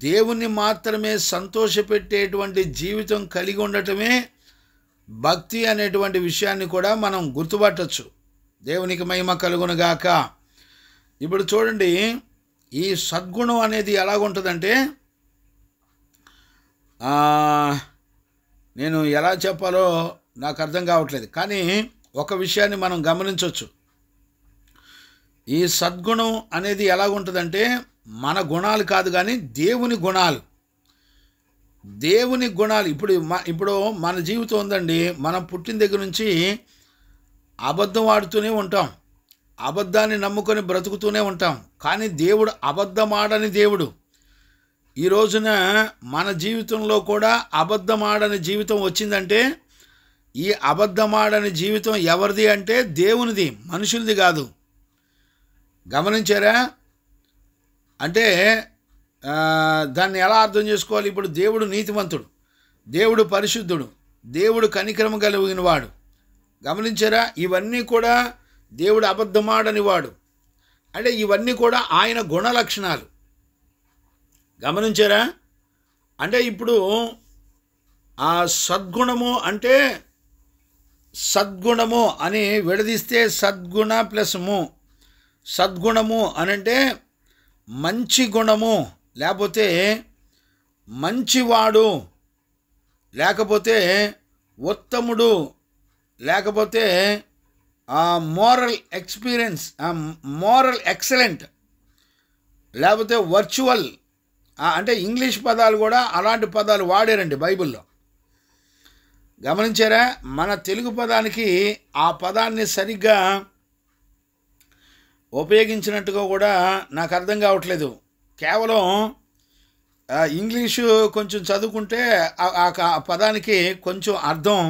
దేవుణ్ణి మాత్రమే సంతోషపెట్టేటువంటి జీవితం కలిగి ఉండటమే భక్తి అనేటువంటి విషయాన్ని కూడా మనం గుర్తుపట్టచ్చు. దేవునికి మహిమ కలుగునుగాక. ఇప్పుడు చూడండి, ఈ సద్గుణం అనేది ఎలాగుంటుందంటే, నేను ఎలా చెప్పాలో నాకు అర్థం కావట్లేదు, కానీ ఒక విషయాన్ని మనం గమనించవచ్చు. ఈ సద్గుణం అనేది ఎలాగుంటుందంటే మన గుణాలు కాదు, కానీ దేవుని గుణాలు. దేవుని గుణాలు ఇప్పుడు మన జీవితం ఉందండి. మనం పుట్టిన దగ్గర నుంచి అబద్ధం ఆడుతూనే ఉంటాం, అబద్ధాన్ని నమ్ముకొని బ్రతుకుతూనే ఉంటాం. కానీ దేవుడు అబద్ధమాడని దేవుడు. ఈ రోజున మన జీవితంలో కూడా అబద్ధమాడని జీవితం వచ్చిందంటే, ఈ అబద్ధమాడని జీవితం ఎవరిది అంటే దేవునిది, మనుషులది కాదు. గమనించారా? అంటే దాన్ని ఎలా అర్థం చేసుకోవాలి? ఇప్పుడు దేవుడు నీతిమంతుడు, దేవుడు పరిశుద్ధుడు, దేవుడు కనికరము కలిగిన వాడు. గమనించారా? ఇవన్నీ కూడా దేవుడు అబద్ధమాడని వాడు. అంటే ఇవన్నీ కూడా ఆయన గుణ లక్షణాలు. గమనించారా? అంటే ఇప్పుడు ఆ సద్గుణము అంటే, సద్గుణము అని విడదీస్తే సద్గుణ ప్లస్ ము. సద్గుణము అనంటే మంచి గుణము, లేకపోతే మంచివాడు, లేకపోతే ఉత్తముడు, లేకపోతే మోరల్ ఎక్స్పీరియన్స్, మోరల్ ఎక్సలెంట్, లేకపోతే వర్చువల్. అంటే ఇంగ్లీష్ పదాలు కూడా అలాంటి పదాలు వాడారండి బైబిల్లో. గమనించారా? మన తెలుగు పదానికి ఆ పదాన్ని సరిగ్గా ఉపయోగించినట్టుగా కూడా నాకు అర్థం కావట్లేదు. కేవలం ఇంగ్లీషు కొంచెం చదువుకుంటే ఆ పదానికి కొంచెం అర్థం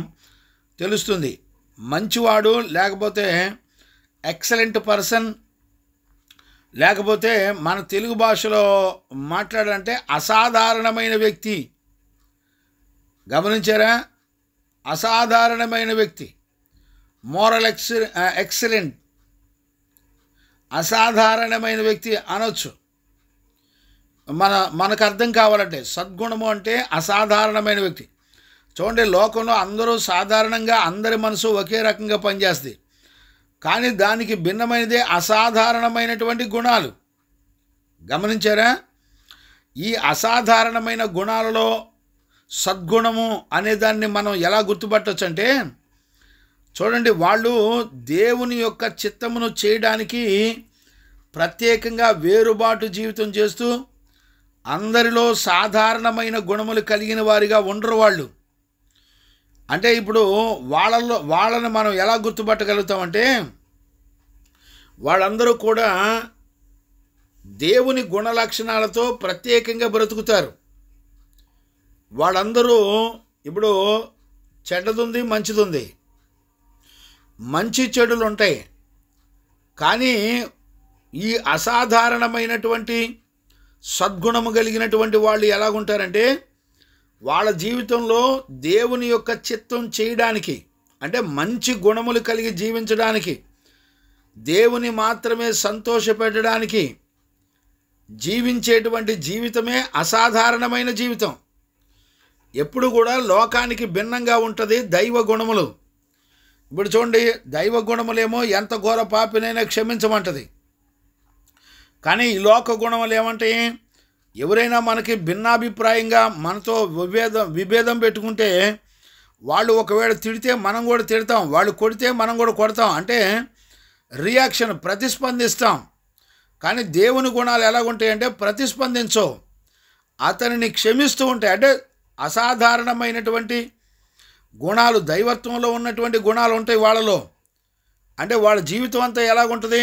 తెలుస్తుంది. మంచివాడు, లేకపోతే ఎక్సలెంట్ పర్సన్, లేకపోతే మన తెలుగు భాషలో మాట్లాడాలంటే అసాధారణమైన వ్యక్తి. గమనించారా? అసాధారణమైన వ్యక్తి, మోరల్ ఎక్సలెంట్, అసాధారణమైన వ్యక్తి అనొచ్చు. మనకు అర్థం కావాలంటే సద్గుణము అంటే అసాధారణమైన వ్యక్తి. చూడండి, లోకంలో అందరూ సాధారణంగా అందరి మనసు ఒకే రకంగా పనిచేస్తుంది, కానీ దానికి భిన్నమైనదే అసాధారణమైనటువంటి గుణాలు. గమనించారా? ఈ అసాధారణమైన గుణాలలో సద్గుణము అనేదాన్ని మనం ఎలా గుర్తుపట్టవచ్చు అంటే, చూడండి, వాళ్ళు దేవుని యొక్క చిత్తమును చేయడానికి ప్రత్యేకంగా వేరుబాటు జీవితం చేస్తూ అందరిలో సాధారణమైన గుణములు కలిగిన వారిగా ఉండరు వాళ్ళు. అంటే ఇప్పుడు వాళ్ళని మనం ఎలా గుర్తుపట్టగలుగుతామంటే, వాళ్ళందరూ కూడా దేవుని గుణ లక్షణాలతో ప్రత్యేకంగా బ్రతుకుతారు. వాళ్ళందరూ ఇప్పుడు చెడ్డదుంది, మంచిదుంది, మంచి చెడులు ఉంటాయి. కానీ ఈ అసాధారణమైనటువంటి సద్గుణము కలిగినటువంటి వాళ్ళు ఎలాగుంటారంటే, వాళ్ళ జీవితంలో దేవుని యొక్క చిత్తం చేయడానికి, అంటే మంచి గుణములు కలిగి జీవించడానికి, దేవుని మాత్రమే సంతోషపెట్టడానికి జీవించేటువంటి జీవితమే అసాధారణమైన జీవితం. ఎప్పుడు కూడా లోకానికి భిన్నంగా ఉంటుంది దైవ గుణములు. ఇప్పుడు చూడండి, దైవ గుణములేమో ఎంత ఘోర పాపినైనా క్షమించమంటది. కానీ ఈ లోక గుణములు ఏమంటాయి? ఎవరైనా మనకి భిన్నాభిప్రాయంగా మనతో విభేదం పెట్టుకుంటే, వాళ్ళు ఒకవేళ తిడితే మనం కూడా తిడతాం, వాళ్ళు కొడితే మనం కూడా కొడతాం, అంటే రియాక్షన్, ప్రతిస్పందిస్తాం. కానీ దేవుని గుణాలు ఎలాగుంటాయంటే ప్రతిస్పందించవు, అతనిని క్షమిస్తూ ఉంటాయి. అంటే అసాధారణమైనటువంటి గుణాలు, దైవత్వంలో ఉన్నటువంటి గుణాలు ఉంటాయి వాళ్ళలో. అంటే వాళ్ళ జీవితం అంతా ఎలాగుంటుంది?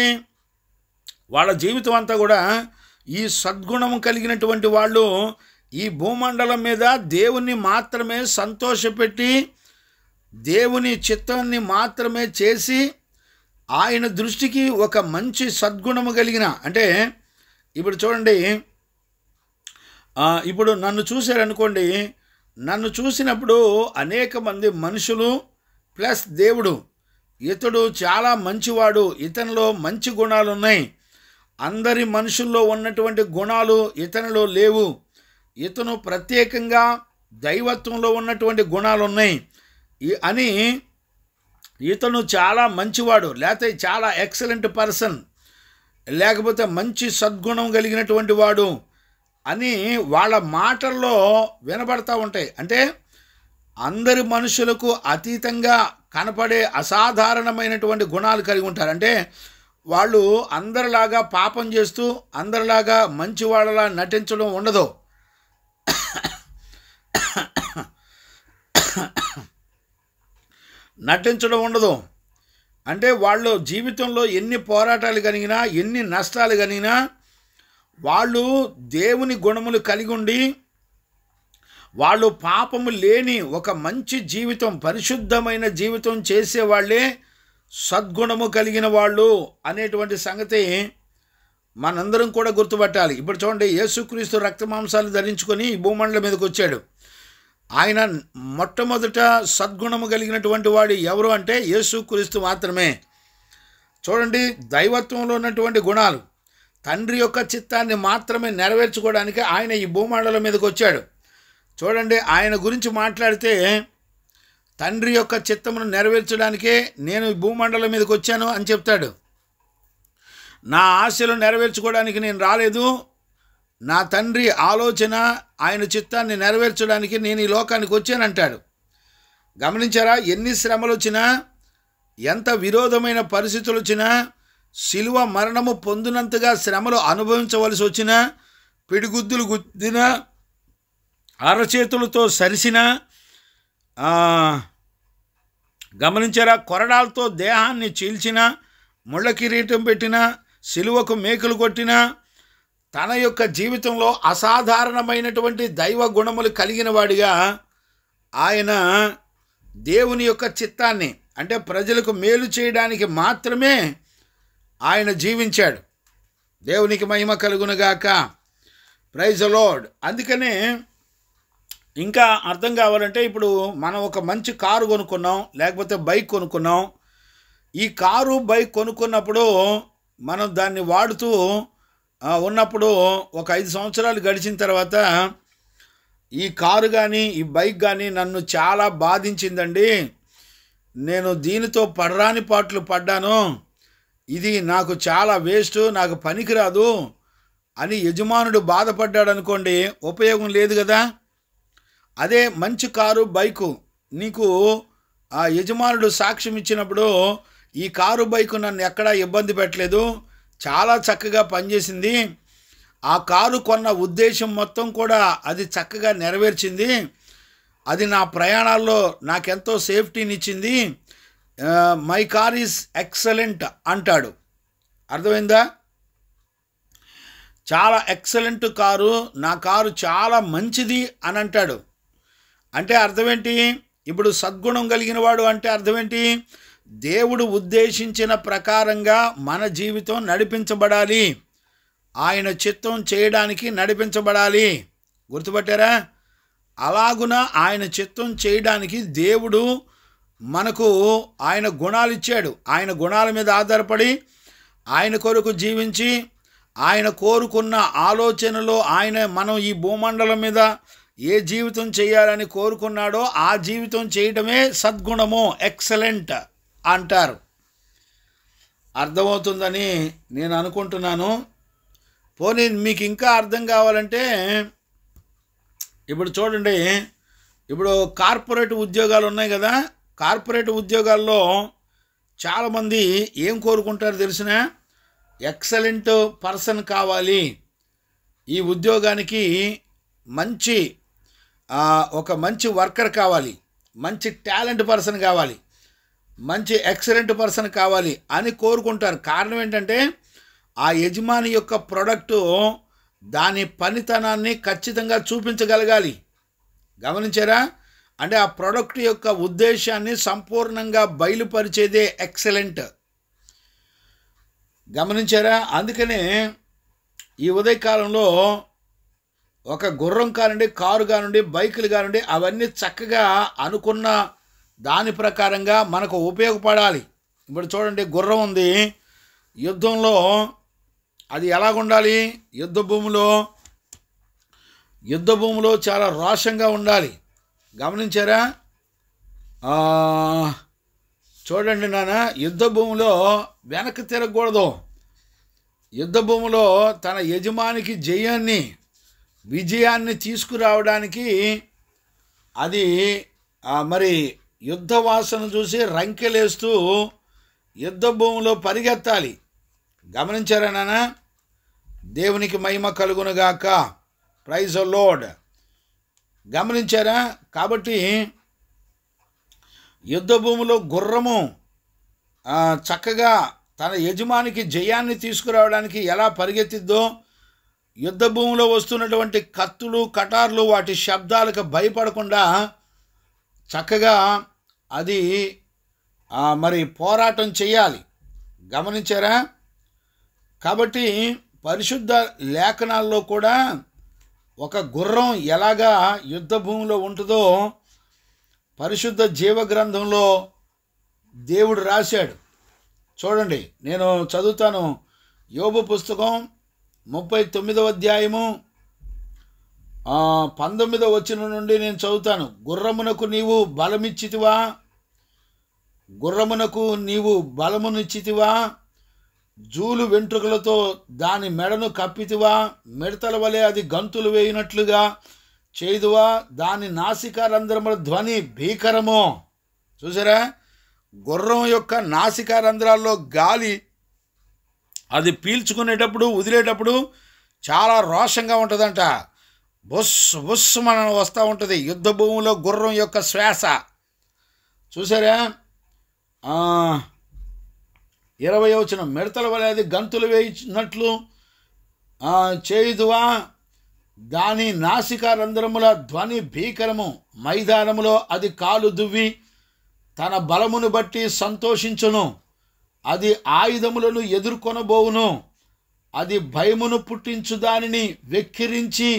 వాళ్ళ జీవితం అంతా కూడా ఈ సద్గుణము కలిగినటువంటి వాళ్ళు ఈ భూమండలం మీద దేవుణ్ణి మాత్రమే సంతోషపెట్టి, దేవుని చిత్తాన్ని మాత్రమే చేసి, ఆయన దృష్టికి ఒక మంచి సద్గుణము కలిగిన, అంటే ఇప్పుడు చూడండి, ఇప్పుడు నన్ను చూశారనుకోండి, నన్ను చూసినప్పుడు అనేక మంది మనుషులు ప్లస్ దేవుడు, ఇతడు చాలా మంచివాడు, ఇతనిలో మంచి గుణాలు ఉన్నాయి, అందరి మనుషుల్లో ఉన్నటువంటి గుణాలు ఇతనిలో లేవు, ఇతను ప్రత్యేకంగా దైవత్వంలో ఉన్నటువంటి గుణాలు ఉన్నాయి అని, ఇతను చాలా మంచివాడు, లేకపోతే చాలా ఎక్సలెంట్ పర్సన్, లేకపోతే మంచి సద్గుణం కలిగినటువంటి వాడు అని వాళ్ళ మాటల్లో వినబడతా ఉంటాయి. అంటే అందరి మనుషులకు అతీతంగా కనపడే అసాధారణమైనటువంటి గుణాలు కలిగి ఉంటారు. అంటే వాళ్ళు అందరిలాగా పాపం చేస్తూ అందరిలాగా మంచివాళ్ళలా నటించడం ఉండదు. అంటే వాళ్ళు జీవితంలో ఎన్ని పోరాటాలు కలిగినా, ఎన్ని నష్టాలు కలిగినా, వాళ్ళు దేవుని గుణములు కలిగి ఉండి, వాళ్ళు పాపము లేని ఒక మంచి జీవితం, పరిశుద్ధమైన జీవితం చేసేవాళ్ళే సద్గుణము కలిగిన వాళ్ళు అనేటువంటి సంగతి మనందరం కూడా గుర్తుపట్టాలి. ఇప్పుడు చూడండి, యేసుక్రీస్తు రక్తమాంసాలు ధరించుకొని ఈ భూమండలం మీదకి వచ్చాడు. ఆయన మొట్టమొదట సద్గుణము కలిగినటువంటి వాడు ఎవరు అంటే యేసుక్రీస్తు మాత్రమే. చూడండి, దైవత్వంలో ఉన్నటువంటి గుణాలు, తండ్రి యొక్క చిత్తాన్ని మాత్రమే నెరవేర్చుకోవడానికి ఆయన ఈ భూమండలం మీదకి వచ్చాడు. చూడండి, ఆయన గురించి మాట్లాడితే తండ్రి యొక్క చిత్తమును నెరవేర్చడానికే నేను ఈ భూమండలం మీదకి వచ్చాను అని చెప్తాడు. నా ఆశలు నెరవేర్చుకోవడానికి నేను రాలేదు, నా తండ్రి ఆలోచన, ఆయన చిత్తాన్ని నెరవేర్చడానికి నేను ఈ లోకానికి వచ్చానంటాడు. గమనించారా? ఎన్ని శ్రమలు వచ్చినా, ఎంత విరోధమైన పరిస్థితులు వచ్చినా, శిలువ మరణము పొందినంతగా శ్రమలు అనుభవించవలసి వచ్చినా, పిడిగుద్దులు గుద్దినా, అరచేతులతో సరిసిన, గమనించారా? కొరడాలతో దేహాన్ని చీల్చిన, ముళ్ళ కిరీటం పెట్టిన, శిలువకు మేకులు కొట్టిన, తన యొక్క జీవితంలో అసాధారణమైనటువంటి దైవ గుణములు కలిగిన వాడిగా ఆయన దేవుని యొక్క చిత్తాన్ని, అంటే ప్రజలకు మేలు చేయడానికి మాత్రమే ఆయన జీవించాడు. దేవునికి మహిమ కలుగునుగాక. Praise the Lord. అందుకనే ఇంకా అర్థం కావాలంటే, ఇప్పుడు మనం ఒక మంచి కారు కొనుక్కున్నాం, లేకపోతే బైక్ కొనుక్కున్నాం. ఈ కారు బైక్ కొనుక్కున్నప్పుడు మనం దాన్ని వాడుతూ ఉన్నప్పుడు ఒక 5 సంవత్సరాలు గడిచిన తర్వాత ఈ కారు కానీ ఈ బైక్ కానీ నన్ను చాలా బాధించిందండి, నేను దీనితో పడరాని పాటలు పడ్డాను, ఇది నాకు చాలా వేస్ట్, నాకు పనికిరాదు అని యజమానుడు బాధపడ్డాడు అనుకోండి, ఉపయోగం లేదు కదా. అదే మంచి కారు బైకు నీకు ఆ యజమానుడు సాక్ష్యం ఇచ్చినప్పుడు, ఈ కారు బైకు నన్ను ఎక్కడా ఇబ్బంది పెట్టలేదు, చాలా చక్కగా పనిచేసింది, ఆ కారు కొన్న ఉద్దేశం మొత్తం కూడా అది చక్కగా నెరవేర్చింది, అది నా ప్రయాణాల్లో నాకెంతో సేఫ్టీని ఇచ్చింది, మై కార్ ఈజ్ ఎక్సలెంట్ అంటాడు. అర్థమైందా? చాలా ఎక్సలెంట్ కారు, నా కారు చాలా మంచిది అని అంటాడు. అంటే అర్థం ఏంటి? ఇప్పుడు సద్గుణం కలిగిన వాడు అంటే అర్థం ఏంటి? దేవుడు ఉద్దేశించిన ప్రకారంగా మన జీవితం నడిపించబడాలి, ఆయన చిత్తం చేయడానికి నడిపించబడాలి. గుర్తుపట్టారా? అలాగున ఆయన చిత్తం చేయడానికి దేవుడు మనకు ఆయన గుణాలు ఇచ్చాడు. ఆయన గుణాల మీద ఆధారపడి ఆయన కొరకు జీవించి ఆయన కోరుకున్న ఆలోచనలో మనం ఈ భూమండలం మీద ఏ జీవితం చేయాలని కోరుకున్నాడో ఆ జీవితం చేయడమే సద్గుణము, ఎక్సలెంట్ అంటారు. అర్థమవుతుందని నేను అనుకుంటున్నాను. పోనీ మీకు ఇంకా అర్థం కావాలంటే ఇప్పుడు చూడండి, ఇప్పుడు కార్పొరేట్ ఉద్యోగాలు ఉన్నాయి కదా, కార్పొరేట్ ఉద్యోగాల్లో చాలామంది ఏం కోరుకుంటారు తెలిసిన? ఎక్సలెంట్ పర్సన్ కావాలి, ఈ ఉద్యోగానికి ఒక మంచి వర్కర్ కావాలి, మంచి టాలెంట్ పర్సన్ కావాలి, మంచి ఎక్సలెంట్ పర్సన్ కావాలి అని కోరుకుంటారు. కారణం ఏంటంటే ఆ యజమాని యొక్క ప్రోడక్టు దాని పనితనాన్ని ఖచ్చితంగా చూపించగలగాలి. గమనించారా? అంటే ఆ ప్రోడక్ట్ యొక్క ఉద్దేశాన్ని సంపూర్ణంగా బయలుపరిచేదే ఎక్సలెంట్. గమనించారా? అందుకనే ఈ ఉదయకాలంలో ఒక గుర్రం కానివ్వండి, కారు కానివ్వండి, బైకులు కానివ్వండి, అవన్నీ చక్కగా అనుకున్న దాని ప్రకారంగా మనకు ఉపయోగపడాలి. ఇప్పుడు చూడండి, గుర్రం ఉంది, యుద్ధంలో అది ఎలాగుండాలి? యుద్ధ భూమిలో చాలా రోషంగా ఉండాలి. గమనించారా? చూడండి నాన్న, యుద్ధ భూమిలో వెనక్కి తిరగకూడదు. యుద్ధ భూమిలో తన యజమానికి విజయాన్ని తీసుకురావడానికి అది మరి యుద్ధ వాసన చూసి రంకెలేస్తూ యుద్ధ భూమిలో పరిగెత్తాలి. గమనించారా నాన్న? దేవునికి మహిమ కలుగునుగాక. Praise the Lord. గమనించారా? కాబట్టి యుద్ధ భూమిలో గుర్రము చక్కగా తన యజమానికి జయాన్ని తీసుకురావడానికి ఎలా పరిగెత్తిద్దో, యుద్ధ భూమిలో వస్తున్నటువంటి కత్తులు, కటార్లు, వాటి శబ్దాలకు భయపడకుండా చక్కగా అది మరి పోరాటం చేయాలి. గమనించారా? కాబట్టి పరిశుద్ధ లేఖనాల్లో కూడా ఒక గుర్రం ఎలాగా యుద్ధ భూమిలో ఉంటుందో పరిశుద్ధ జీవ గ్రంథంలో దేవుడు రాశాడు. చూడండి, నేను చదువుతాను. యోబు పుస్తకం 39వ అధ్యాయము 19వ వచనం నుండి నేను చదువుతాను. గుర్రమునకు నీవు బలమునిచ్చితివా? జూలు వెంట్రుకలతో దాని మెడను కప్పితివా? మిడతల వలె అది గంతులు వేయినట్లుగా చేదువా? దాని నాసికా రంధ్రముల ధ్వని భీకరమో. చూసారా? గుర్రం యొక్క నాసికా రంధ్రాల్లో గాలి అది పీల్చుకునేటప్పుడు, వదిలేటప్పుడు చాలా రోషంగా ఉంటుందంట. బుస్సు మనం వస్తూ ఉంటుంది యుద్ధ భూమిలో గుర్రం యొక్క శ్వాస. చూసారా? 20వ వచనం, మిడతల వలె అది గంతులు వేయినట్లు చేయుదువా? దాని నాసికా రంధ్రముల ధ్వని భీకరము. మైదానములో అది కాలు దువ్వి తన బలమును బట్టి సంతోషించును. అది ఆయుధములను ఎదుర్కొనబోవును. అది భయమును పుట్టించు దానిని వెక్కిరించి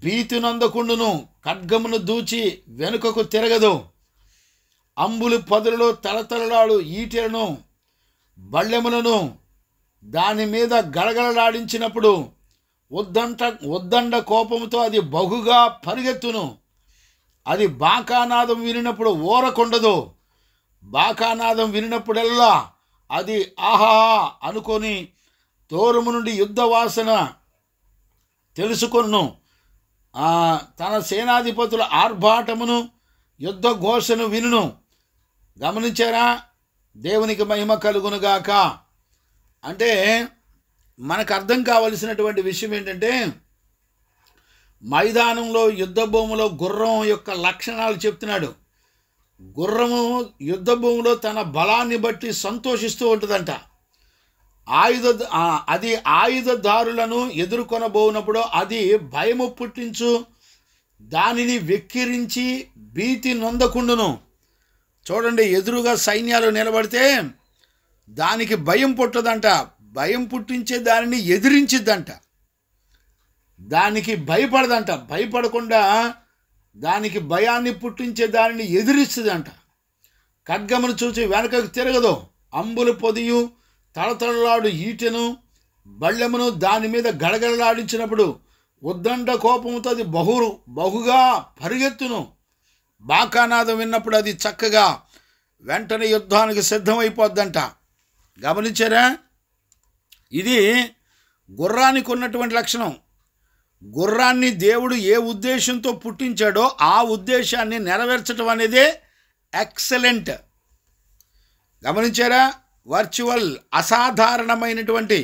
భీతి నందకుండును. ఖడ్గమును దూచి వెనుకకు తిరగదు. అంబులు పదులలో తలతలలాడు ఈటెలను, బళ్ళెములను దాని మీద గడగడలాడించినప్పుడు ఉద్దండ కోపంతో అది బహుగా పరిగెత్తును. అది బాకానాదం వినినప్పుడు ఊరకుండదు. బాకానాదం వినినప్పుడల్లా అది ఆహా అనుకొని దూరము నుండి యుద్ధ వాసన తెలుసుకొను. తన సేనాధిపతుల ఆర్భాటమును, యుద్ధ ఘోషను వినును. గమనించారా? దేవునికి మహిమ కలుగునుగాక. అంటే మనకు అర్థం కావలసినటువంటి విషయం ఏంటంటే, మైదానంలో యుద్ధ భూమిలో గుర్రం యొక్క లక్షణాలు చెప్తున్నాడు. గుర్రము యుద్ధ భూమిలో తన బలాన్ని బట్టి సంతోషిస్తూ ఉంటుందంట. అది ఆయుధదారులను ఎదుర్కొనబోనప్పుడు అది భయము పుట్టించు, దానిని వెక్కిరించి భీతి నొందకుండును. చూడండి, ఎదురుగా సైన్యాలు నిలబడితే దానికి భయం పుట్టదంట, భయం పుట్టించే దానిని ఎదిరించిద్దంట. దానికి భయపడదంట, భయపడకుండా దానికి భయాన్ని పుట్టించే దానిని ఎదిరిస్తుందంట. ఖడ్గమును చూసి వెనకకు తిరగదు, అంబులు పొదియు తళతళలాడు ఈటెను బళ్ళెమును దాని మీద గడగడలాడించినప్పుడు ఉద్దండ కోపంతో అది బహుగా పరిగెత్తును. బాకానాదం విన్నప్పుడు అది చక్కగా వెంటనే యుద్ధానికి సిద్ధమైపోద్దంట. గమనించారా? ఇది గుర్రానికి ఉన్నటువంటి లక్షణం. గుర్రాన్ని దేవుడు ఏ ఉద్దేశంతో పుట్టించాడో ఆ ఉద్దేశాన్ని నెరవేర్చడం అనేదే ఎక్సలెంట్. గమనించారా? వర్చువల్, అసాధారణమైనటువంటి,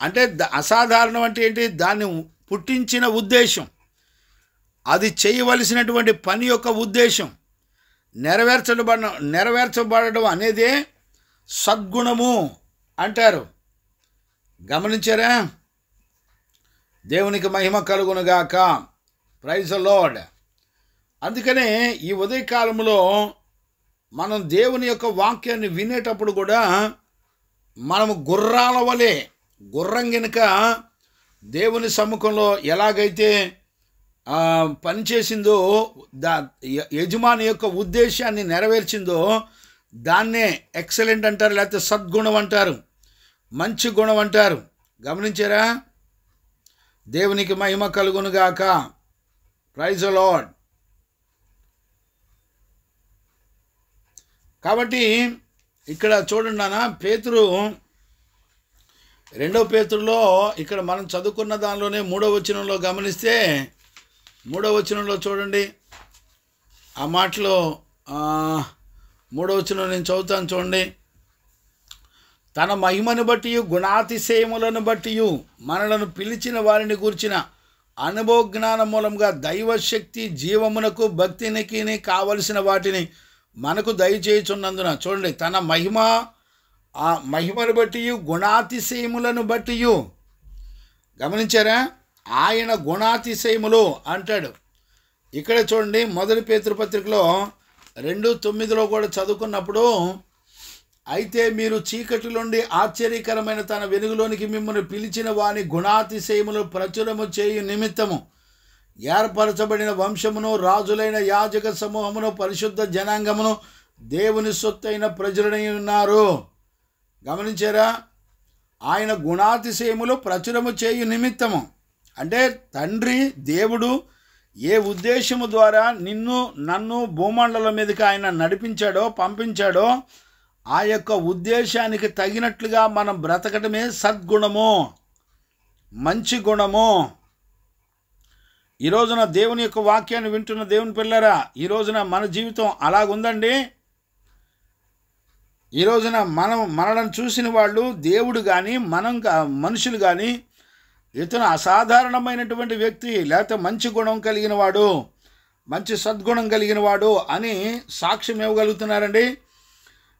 అంటే అసాధారణం అంటే ఏంటి? దాన్ని పుట్టించిన ఉద్దేశం, అది చేయవలసినటువంటి పని యొక్క ఉద్దేశం నెరవేర్చబడడం అనేదే సద్గుణము అంటారు. గమనించారా? దేవునికి మహిమ కలుగునుగాక. Praise the Lord. అందుకనే ఈ ఉదయకాలంలో మనం దేవుని యొక్క వాక్యాన్ని వినేటప్పుడు కూడా మనము గుర్రాల వలె, గుర్రం గనుక దేవుని సముఖంలో ఎలాగైతే పనిచేసిందో, యజమాని యొక్క ఉద్దేశాన్ని నెరవేర్చిందో దాన్నే ఎక్సలెంట్ అంటారు, లేకపోతే సద్గుణం అంటారు, మంచి గుణం అంటారు. గమనించారా? దేవునికి మహిమ కలుగునుగాక. Praise the Lord. కాబట్టి ఇక్కడ చూడండి నాన్న, పేతురు 2వ పేతురులో ఇక్కడ మనం చదువుకున్న దానిలోనే 3వ వచనంలో గమనిస్తే, 3వ వచనంలో చూడండి, ఆ మాటలో 3వ వచనం నేను చదువుతాను చూడండి. తన మహిమను బట్టి గుణాతిశయములను బట్టి మనలను పిలిచిన వారిని గూర్చిన అనుభవ జ్ఞానం మూలంగా దైవశక్తి జీవమునకు భక్తినికి కావలసిన వాటిని మనకు దయచేయుచున్నందున, చూడండి, తన మహిమను బట్టి గుణాతిశయములను బట్టి. గమనించారా? ఆయన గుణాతిశయములు అంటాడు. ఇక్కడ చూడండి, 1 పేతురు పత్రికలో 2:9 కూడా చదువుకున్నప్పుడు, అయితే మీరు చీకటి నుండి ఆశ్చర్యకరమైన తన వెలుగులోనికి మిమ్మల్ని పిలిచిన వాని గుణాతిశయములు ప్రచురము చేయు నిమిత్తము ఏర్పరచబడిన వంశమును, రాజులైన యాజక సమూహమును, పరిశుద్ధ జనాంగమును, దేవుని సొత్తైన ప్రజలై ఉన్నారు. గమనించారా? ఆయన గుణాతిశయములు ప్రచురము చేయు నిమిత్తము అంటే తండ్రి దేవుడు ఏ ఉద్దేశము ద్వారా నన్ను భూమండలం మీదకి ఆయన నడిపించాడో, పంపించాడో ఆ యొక్క ఉద్దేశానికి తగినట్లుగా మనం బ్రతకటమే సద్గుణము, మంచి గుణము. ఈ రోజున దేవుని యొక్క వాక్యాన్ని వింటున్న దేవుని పిల్లరా, ఈ రోజున మన జీవితం అలాగుందండి. ఈ రోజున మనలను చూసిన వాళ్ళు, దేవుడు కానీ మనుషులు కానీ, ఇతను అసాధారణమైనటువంటి వ్యక్తి, లేకపోతే మంచి గుణం కలిగిన వాడు, మంచి సద్గుణం కలిగిన వాడు అని సాక్ష్యం ఇవ్వగలుగుతున్నారండి.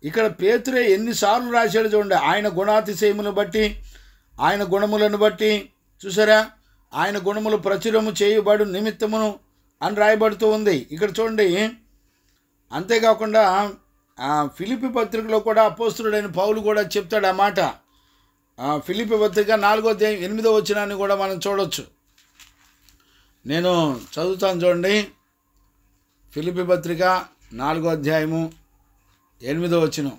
ఇక్కడ పేతురే ఎన్నిసార్లు రాశాడు చూడండి, ఆయన గుణాతిశయములను బట్టి, ఆయన గుణములను బట్టి. చూసారా? ఆయన గుణములు ప్రచురము చేయబడు నిమిత్తమును అని రాయబడుతూ ఉంది ఇక్కడ చూడండి. అంతేకాకుండా ఫిలిప్పీ పత్రికలో కూడా అపోస్తలుడైన పౌలు కూడా చెప్తాడు ఆ మాట. ఫిలిప్పీ పత్రిక 4వ అధ్యాయం 8వ వచనాన్ని కూడా మనం చూడవచ్చు. నేను చదువుతాను చూడండి. ఫిలిప్పీ పత్రిక 4వ అధ్యాయము 8వ వచనం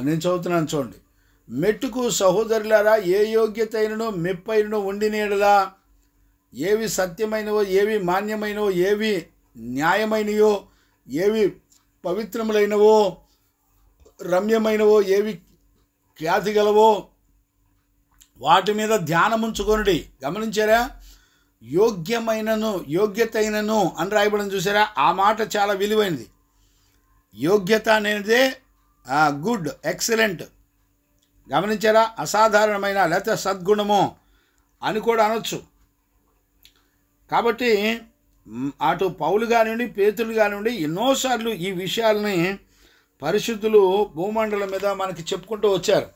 నేను చదువుతున్నాను చూడండి. మెట్టుకు సహోదరులారా, ఏ యోగ్యత అయినను మెప్పైనను ఉండినేడలా, ఏవి సత్యమైనవో, ఏవి మాన్యమైనవో, ఏవి న్యాయమైనవో, ఏవి పవిత్రములైనవో, రమ్యమైనవో, ఏవి ఖ్యాతి గలవో వాటి మీద ధ్యానముంచుకొనుడి. గమనించారా? యోగ్యతైనను అని రాయబడిన చూసారా? ఆ మాట చాలా విలువైనది. యోగ్యత అనేదే గుడ్, ఎక్సలెంట్. గమనించారా? అసాధారణమైన లేకపోతే సద్గుణము అని కూడా అనొచ్చు. కాబట్టి అటు పౌలు కానివ్వండి, పేతులు కానివ్వండి ఎన్నోసార్లు ఈ విషయాలని పరిశుద్ధులు భూమండలం మీద మనకి చెప్పుకుంటూ వచ్చారు.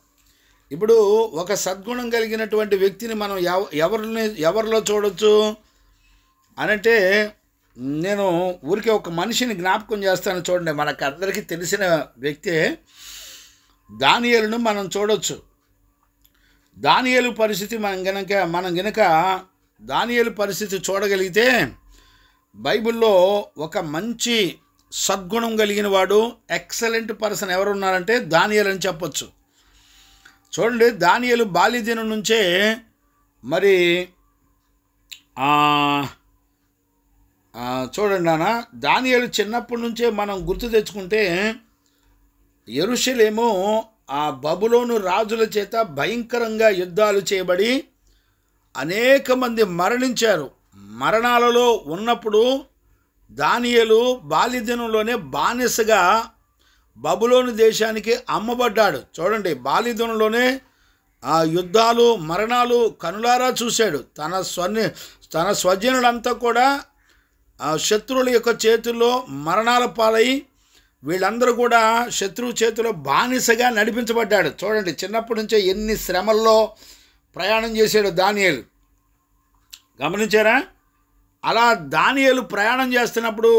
ఇప్పుడు ఒక సద్గుణం కలిగినటువంటి వ్యక్తిని మనం ఎవరిలో చూడొచ్చు అనంటే, నేను ఊరికే ఒక మనిషిని జ్ఞాపకం చేస్తాను. చూడండి, మనకు అందరికీ తెలిసిన వ్యక్తే దానియేలును మనం చూడొచ్చు. దానియేలు పరిస్థితి మనం గనక దానియేలు పరిస్థితి చూడగలిగితే, బైబిల్లో ఒక మంచి సద్గుణం కలిగిన వాడు, ఎక్సలెంట్ పర్సన్ ఎవరున్నారంటే దానియేలు అని చెప్పొచ్చు. చూడండి, దానియేలు బాల్యదినం నుంచే మరి చూడండి నాన్న, దానియేలు చిన్నప్పటి నుంచే మనం గుర్తు తెచ్చుకుంటే, యెరూషలేము ఆ బబులోను రాజుల చేత భయంకరంగా యుద్ధాలు చేయబడి అనేక మంది మరణించారు. మరణాలలో ఉన్నప్పుడు దానియేలు బాల్యదినంలోనే బానిసగా బబులోను దేశానికి అమ్మబడ్డాడు. చూడండి, బాల్యదినంలోనే ఆ యుద్ధాలు మరణాలు కనులారా చూశాడు. తన స్వజనులంతా కూడా శత్రువుల యొక్క చేతుల్లో మరణాల పాలై వీళ్ళందరూ కూడా శత్రువు చేతిలో బానిసగా నడిపించబడ్డాడు. చూడండి, చిన్నప్పటి నుంచే ఎన్ని శ్రమల్లో ప్రయాణం చేశాడు దానియేలు. గమనించారా? అలా దానియేలు ప్రయాణం చేస్తున్నప్పుడు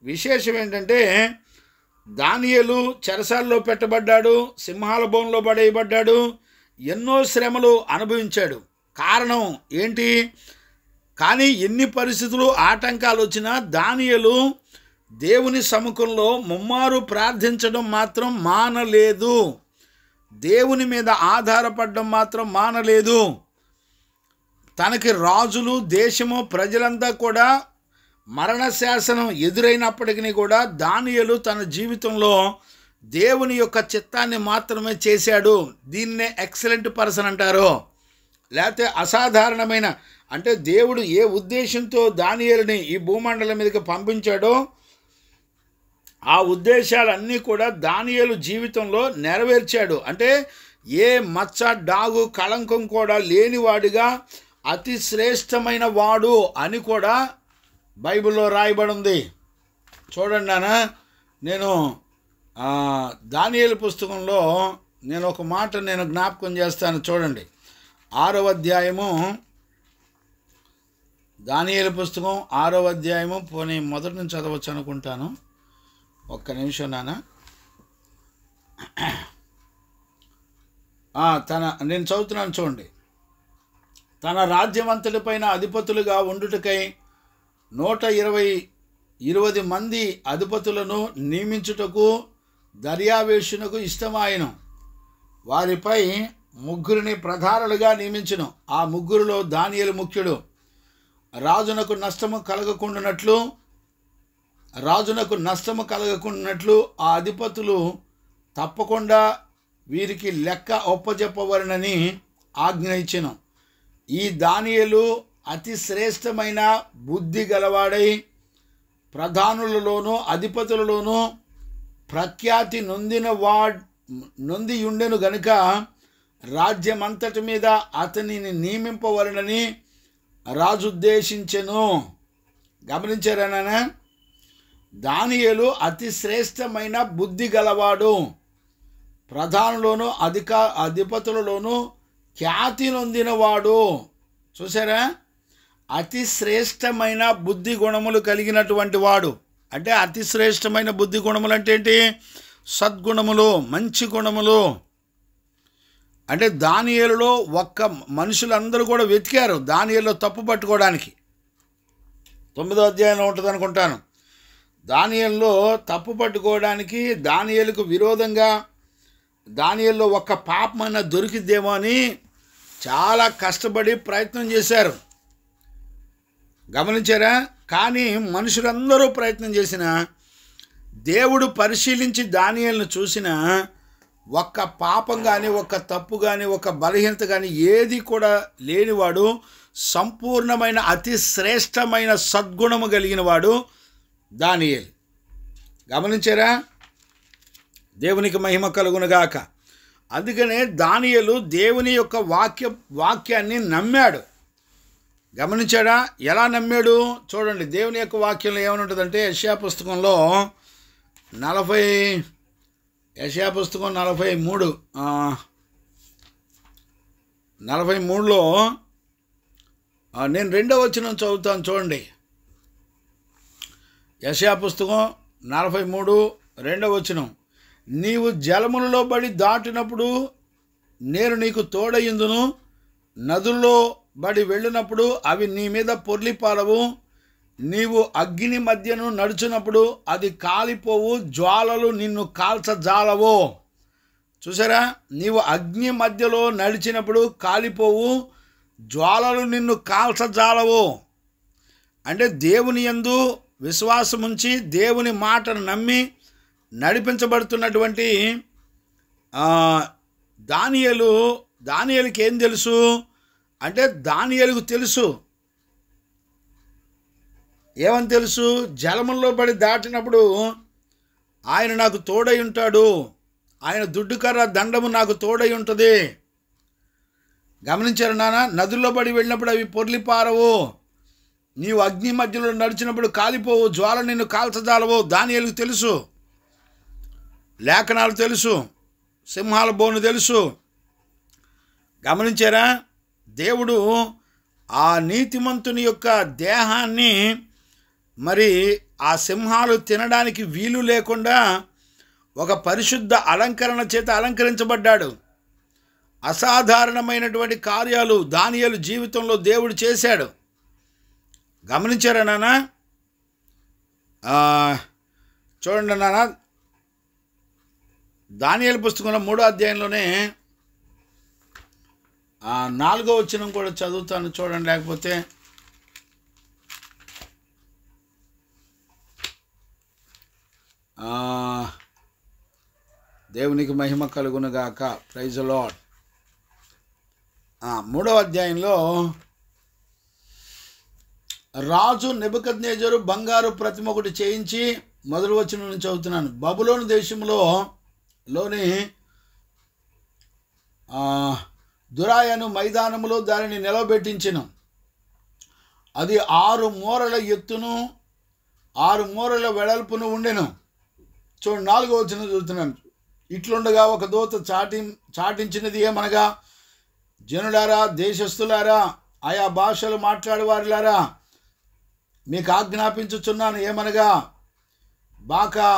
విశేషం ఏంటంటే, దానియేలు చెరసాల్లో పెట్టబడ్డాడు, సింహాల బోన్లో పడేయబడ్డాడు, ఎన్నో శ్రమలు అనుభవించాడు. కారణం ఏంటి? కానీ ఎన్ని పరిస్థితులు ఆటంకాలు వచ్చినా దానియేలు దేవుని సముఖంలో ముమ్మారు ప్రార్థించడం మాత్రం మానలేదు. దేవుని మీద ఆధారపడడం మాత్రం మానలేదు. తనకి రాజులు, దేశము, ప్రజలంతా కూడా మరణ శాసనం ఎదురైనప్పటికీ కూడా దానియేలు తన జీవితంలో దేవుని యొక్క చిత్తాన్ని మాత్రమే చేశాడు. దీన్నే ఎక్సలెంట్ పర్సన్ అంటారు. లేకపోతే అసాధారణమైన, అంటే దేవుడు ఏ ఉద్దేశంతో దానియేలుని ఈ భూమండలం మీదకి పంపించాడో ఆ ఉద్దేశాలన్నీ కూడా దానియేలు జీవితంలో నెరవేర్చాడు. అంటే ఏ మచ్చ, డాగు, కళంకం కూడా లేనివాడిగా అతి శ్రేష్టమైన వాడు అని కూడా బైబిల్లో రాయబడి ఉంది. చూడండి నాన్న, నేను దానియేలు పుస్తకంలో నేను ఒక మాట జ్ఞాపకం చేస్తాను. చూడండి, 6వ అధ్యాయము, దానియేలు పుస్తకం 6వ అధ్యాయము, పోనీ మొదటి నుంచి చదవచ్చు అనుకుంటాను. ఒక్క నిమిషం నాన్న. నేను చదువుతున్నాను చూడండి. తన రాజ్యమంతటిపైన అధిపతులుగా ఉండుటకై 120 మంది అధిపతులను నియమించుటకు దర్యావేషునకు ఇష్టమాయను. వారిపై 3 ప్రధానులుగా నియమించును. ఆ 3లో దానియేలు ముఖ్యుడు. రాజునకు నష్టము కలగకుండానట్లు ఆ అధిపతులు తప్పకుండా వీరికి లెక్క ఒప్పజెప్పవలనని ఆజ్ఞ ఇచ్చెను. ఈ దానియేలు అతి శ్రేష్టమైన బుద్ధి గలవాడై ప్రధానులలోనూ అధిపతులలోనూ ప్రఖ్యాతి నొందియుండెను గనుక రాజ్యమంతటి మీద అతనిని నియమింపవలనని రాజు ఉద్దేశించెను. గమనించారా నాన్న? దానియేలు అతి శ్రేష్టమైన బుద్ధి గలవాడు, ప్రధానులోను అధిపతులలోనూ ఖ్యాతి నొందినవాడు. చూసారా? అతి శ్రేష్టమైన బుద్ధి గుణములు కలిగినటువంటి వాడు. అంటే అతి శ్రేష్టమైన బుద్ధి గుణములు అంటే ఏంటి? సద్గుణములు, మంచి గుణములు. అంటే దానియేలులో మనుషులందరూ కూడా వెతికారు దానియేలులో తప్పు పట్టుకోవడానికి. 9వ అధ్యాయంలో ఉంటుంది అనుకుంటాను. దానియేలులో తప్పు పట్టుకోవడానికి, దానియేలుకు విరోధంగా దానియేలులో ఒక్క పాపమైనా దొరికిద్దేమో అని చాలా కష్టపడి ప్రయత్నం చేశారు. గమనించారా? కానీ మనుషులందరూ ప్రయత్నం చేసినా, దేవుడు పరిశీలించి దానియేలును చూసిన ఒక్క పాపం కానీ, ఒక్క తప్పు కానీ, ఒక బలహీనత కానీ ఏది కూడా లేనివాడు, సంపూర్ణమైన అతి శ్రేష్టమైన సద్గుణము కలిగిన వాడు దానియేలు. గమనించారా? దేవునికి మహిమ కలుగునుగాక. అందుకనే దానియేలు దేవుని యొక్క వాక్యాన్ని నమ్మాడు. గమనించాడా? ఎలా నమ్మాడు? చూడండి, దేవుని యొక్క వాక్యంలో ఏమని ఉంటుందంటే, యెషయా పుస్తకంలో యెషయా పుస్తకం 43లో నేను 2వ వచనం చదువుతాను చూడండి. యెషయా పుస్తకం 43 2వ వచనం. నీవు జలములలో బడి దాటినప్పుడు నేను నీకు తోడయిందును, నదుల్లో బడి వెళ్ళినప్పుడు అవి నీ మీద పొర్లిపారవు, నీవు అగ్ని మధ్యను నడుచున్నప్పుడు అది కాలిపోవు, జ్వాలలు నిన్ను కాల్చజాలవు. చూసారా, నీవు అగ్ని మధ్యలో నడిచినప్పుడు కాలిపోవు, జ్వాలలు నిన్ను కాల్చజాలవు. అంటే దేవుని యందు విశ్వాసముంచి దేవుని మాటను నమ్మి నడిపించబడుతున్నటువంటి దానియేలుకి ఏం తెలుసు అంటే, దానియేలుకు తెలుసు, ఏమని తెలుసు, జలముల్లో పడి దాటినప్పుడు ఆయన నాకు తోడై ఉంటాడు, ఆయన దుడ్డుకర్ర దండము నాకు తోడై ఉంటుంది. గమనించారు నాన్న, నదుల్లో పడి వెళ్ళినప్పుడు అవి పొర్లిపారవు, నీవు అగ్ని మధ్యలో నడిచినప్పుడు కాలిపోవు, జ్వాల నిన్ను కాల్చజాలవు. దానియేలుకు తెలుసు, లేఖనాలు తెలుసు, సింహాల బోను తెలుసు. గమనించారా, దేవుడు ఆ నీతిమంతుని యొక్క దేహాన్ని మరి ఆ సింహాలు తినడానికి వీలు లేకుండా ఒక పరిశుద్ధ అలంకరణ చేత అలంకరించబడ్డాడు. అసాధారణమైనటువంటి కార్యాలు దానియేలు జీవితంలో దేవుడు చేశాడు. గమనించారా నాన్న? చూడండి నాన్న, దానియేలు పుస్తకంలో 3వ అధ్యాయంలోనే 4వ వచనం కూడా చదువుతాను చూడండి, లేకపోతే దేవునికి మహిమ కలుగునుగాక. Praise the Lord. 3వ అధ్యాయంలో రాజు నెబుకద్నెజరు బంగారు ప్రతిమ ఒకటి చేయించి, మొదటి వచనం నుంచి చదువుతున్నాను. బబులోను దేశంలోని దురాయను మైదానములో దానిని నిలబెట్టించెను. అది 6 మూరల ఎత్తును 6 మూరల వెడల్పును ఉండెను. చూడండి, 4వ వచనం చదువుతున్నాను. ఇట్లుండగా ఒక దూత చాటించినది ఏమనగా, జనులారా, దేశస్థులారా, ఆయా భాషలు మాట్లాడేవారిలారా, మీకు ఆజ్ఞాపించుచున్నాను ఏమనగా, బాకా,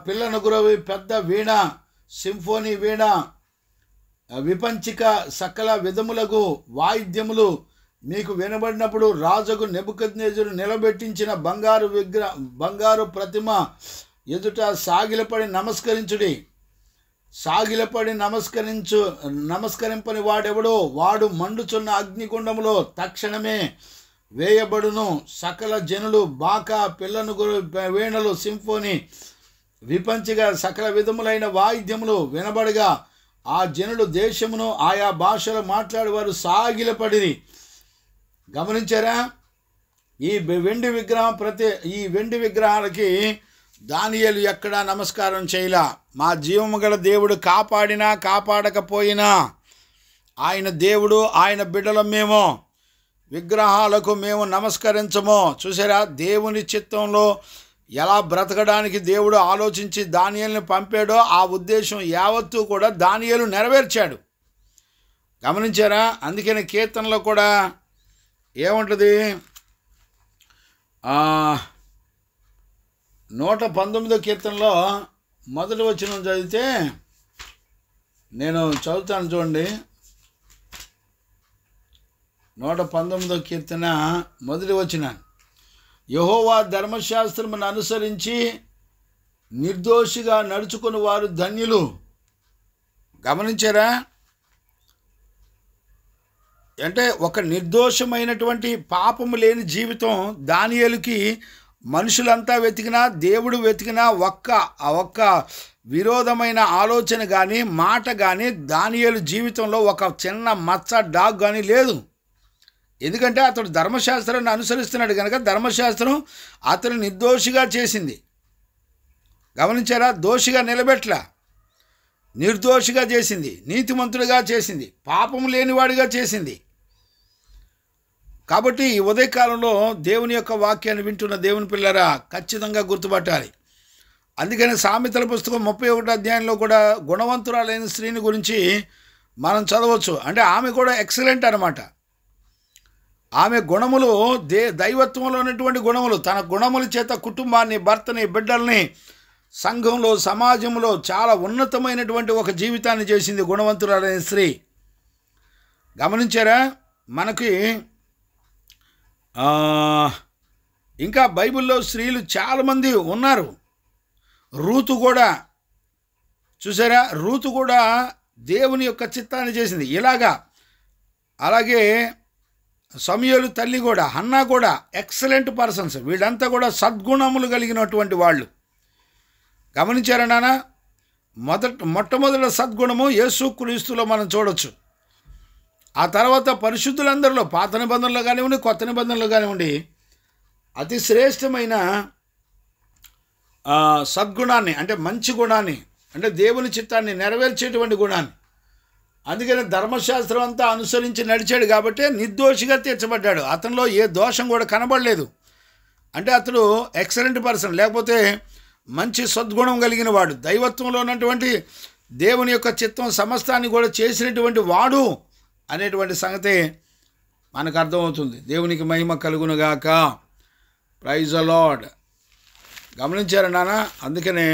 పిల్లన గురవి, పెద్ద వీణ, సింఫోనీ వీణ, విపంచిక సకల విధములకు వాయిద్యములు మీకు వినబడినప్పుడు రాజుకు నెబుకద్నెజరు నిలబెట్టించిన బంగారు ప్రతిమ ఎదుట సాగిలపడి నమస్కరించుడి. సాగిలపడి నమస్కరింపని వాడెవడో వాడు మండుచున్న అగ్నిగుండములో తక్షణమే వేయబడును. సకల జనులు బాకా, పిల్లను వీణలు, సింఫోనీ, విపంచిక సకల విధములైన వాయిద్యములు వినబడగా ఆ జనులు దేశమును ఆయా భాషలు మాట్లాడేవారు సాగిలపడిరి. గమనించారా, ఈ వెండి విగ్రహాలకి దానియేలు ఎక్కడా నమస్కారం చేయలా. మా జీవము గల దేవుడు కాపాడినా కాపాడకపోయినా ఆయన దేవుడు, ఆయన బిడ్డలం మేము, విగ్రహాలకు మేము నమస్కరించము. చూసారా, దేవుని చిత్తంలో ఎలా బ్రతకడానికి దేవుడు ఆలోచించి దానియేలుని పంపాడో ఆ ఉద్దేశం యావత్తూ కూడా దానియేలు నెరవేర్చాడు. గమనించారా, అందుకని కీర్తనలో కూడా ఏముంటుంది, 119వ కీర్తనలో మొదటి వచనం చదివితే, నేను చదువుతాను చూడండి. 119వ కీర్తన మొదటి వచనం. యెహోవా ధర్మశాస్త్రమును అనుసరించి నిర్దోషిగా నడుచుకుని వారు ధన్యులు. గమనించారా, అంటే ఒక నిర్దోషమైనటువంటి పాపము లేని జీవితం దానియేలుకి మనుషులంతా వెతికినా, దేవుడు వెతికినా ఒక్క విరోధమైన ఆలోచన కానీ మాట కానీ దానియేలు జీవితంలో ఒక చిన్న మచ్చ డాగ్ కానీ లేదు. ఎందుకంటే అతడు ధర్మశాస్త్రాన్ని అనుసరిస్తున్నాడు కనుక ధర్మశాస్త్రం అతను నిర్దోషిగా చేసింది. గమనించారా, దోషిగా నిలబెట్ల, నిర్దోషిగా చేసింది, నీతిమంతుడిగా చేసింది, పాపం లేనివాడిగా చేసింది. కాబట్టి ఈ ఉదయకాలంలో దేవుని యొక్క వాక్యాన్ని వింటున్న దేవుని పిల్లరా ఖచ్చితంగా గుర్తుపట్టాలి. అందుకని సామెతల పుస్తకం 31 అధ్యాయంలో కూడా గుణవంతురాలైన స్త్రీని గురించి మనం చదవచ్చు. అంటే ఆమె కూడా ఎక్సలెంట్ అనమాట. ఆమె గుణములు దైవత్వంలో ఉన్నటువంటి గుణములు, తన గుణముల చేత కుటుంబాన్ని, భర్తని, బిడ్డల్ని, సంఘంలో, సమాజంలో చాలా ఉన్నతమైనటువంటి ఒక జీవితాన్ని చేసింది గుణవంతురాలైన స్త్రీ. గమనించారా? మనకి ఇంకా బైబిల్లో స్త్రీలు చాలామంది ఉన్నారు. రూతు కూడా చూసారా? రూతు కూడా దేవుని యొక్క చిత్తాన్ని చేసింది ఇలాగా. అలాగే సమూయేలు తల్లి కూడా, హన్నా కూడా ఎక్సలెంట్ పర్సన్స్. వీళ్ళంతా కూడా సద్గుణములు కలిగినటువంటి వాళ్ళు. గమనించారా నాన్న? మొట్టమొదటి సద్గుణము యేసుక్రీస్తులో మనం చూడొచ్చు. ఆ తర్వాత పరిశుద్ధులందరిలో, పాత నిబంధనలో కానివ్వండి, కొత్త నిబంధనలో కానివ్వండి, అతి శ్రేష్టమైన సద్గుణాన్ని, అంటే మంచి గుణాన్ని, అంటే దేవుని చిత్తాన్ని నెరవేర్చేటువంటి గుణాన్ని, అందుకని ధర్మశాస్త్రం అంతా అనుసరించి నడిచాడు కాబట్టి నిర్దోషిగా తీర్చబడ్డాడు. అతనిలో ఏ దోషం కూడా కనబడలేదు. అంటే అతడు ఎక్సలెంట్ పర్సన్, లేకపోతే మంచి సద్గుణం కలిగిన వాడు, దైవత్వంలో ఉన్నటువంటి దేవుని యొక్క చిత్తం సమస్తాన్ని కూడా చేసినటువంటి వాడు అనేటువంటి సంగతి మనకు అర్థమవుతుంది. దేవునికి మహిమ కలుగునుగాక. Praise the Lord. గమనించారా నాన్న? అందుకనే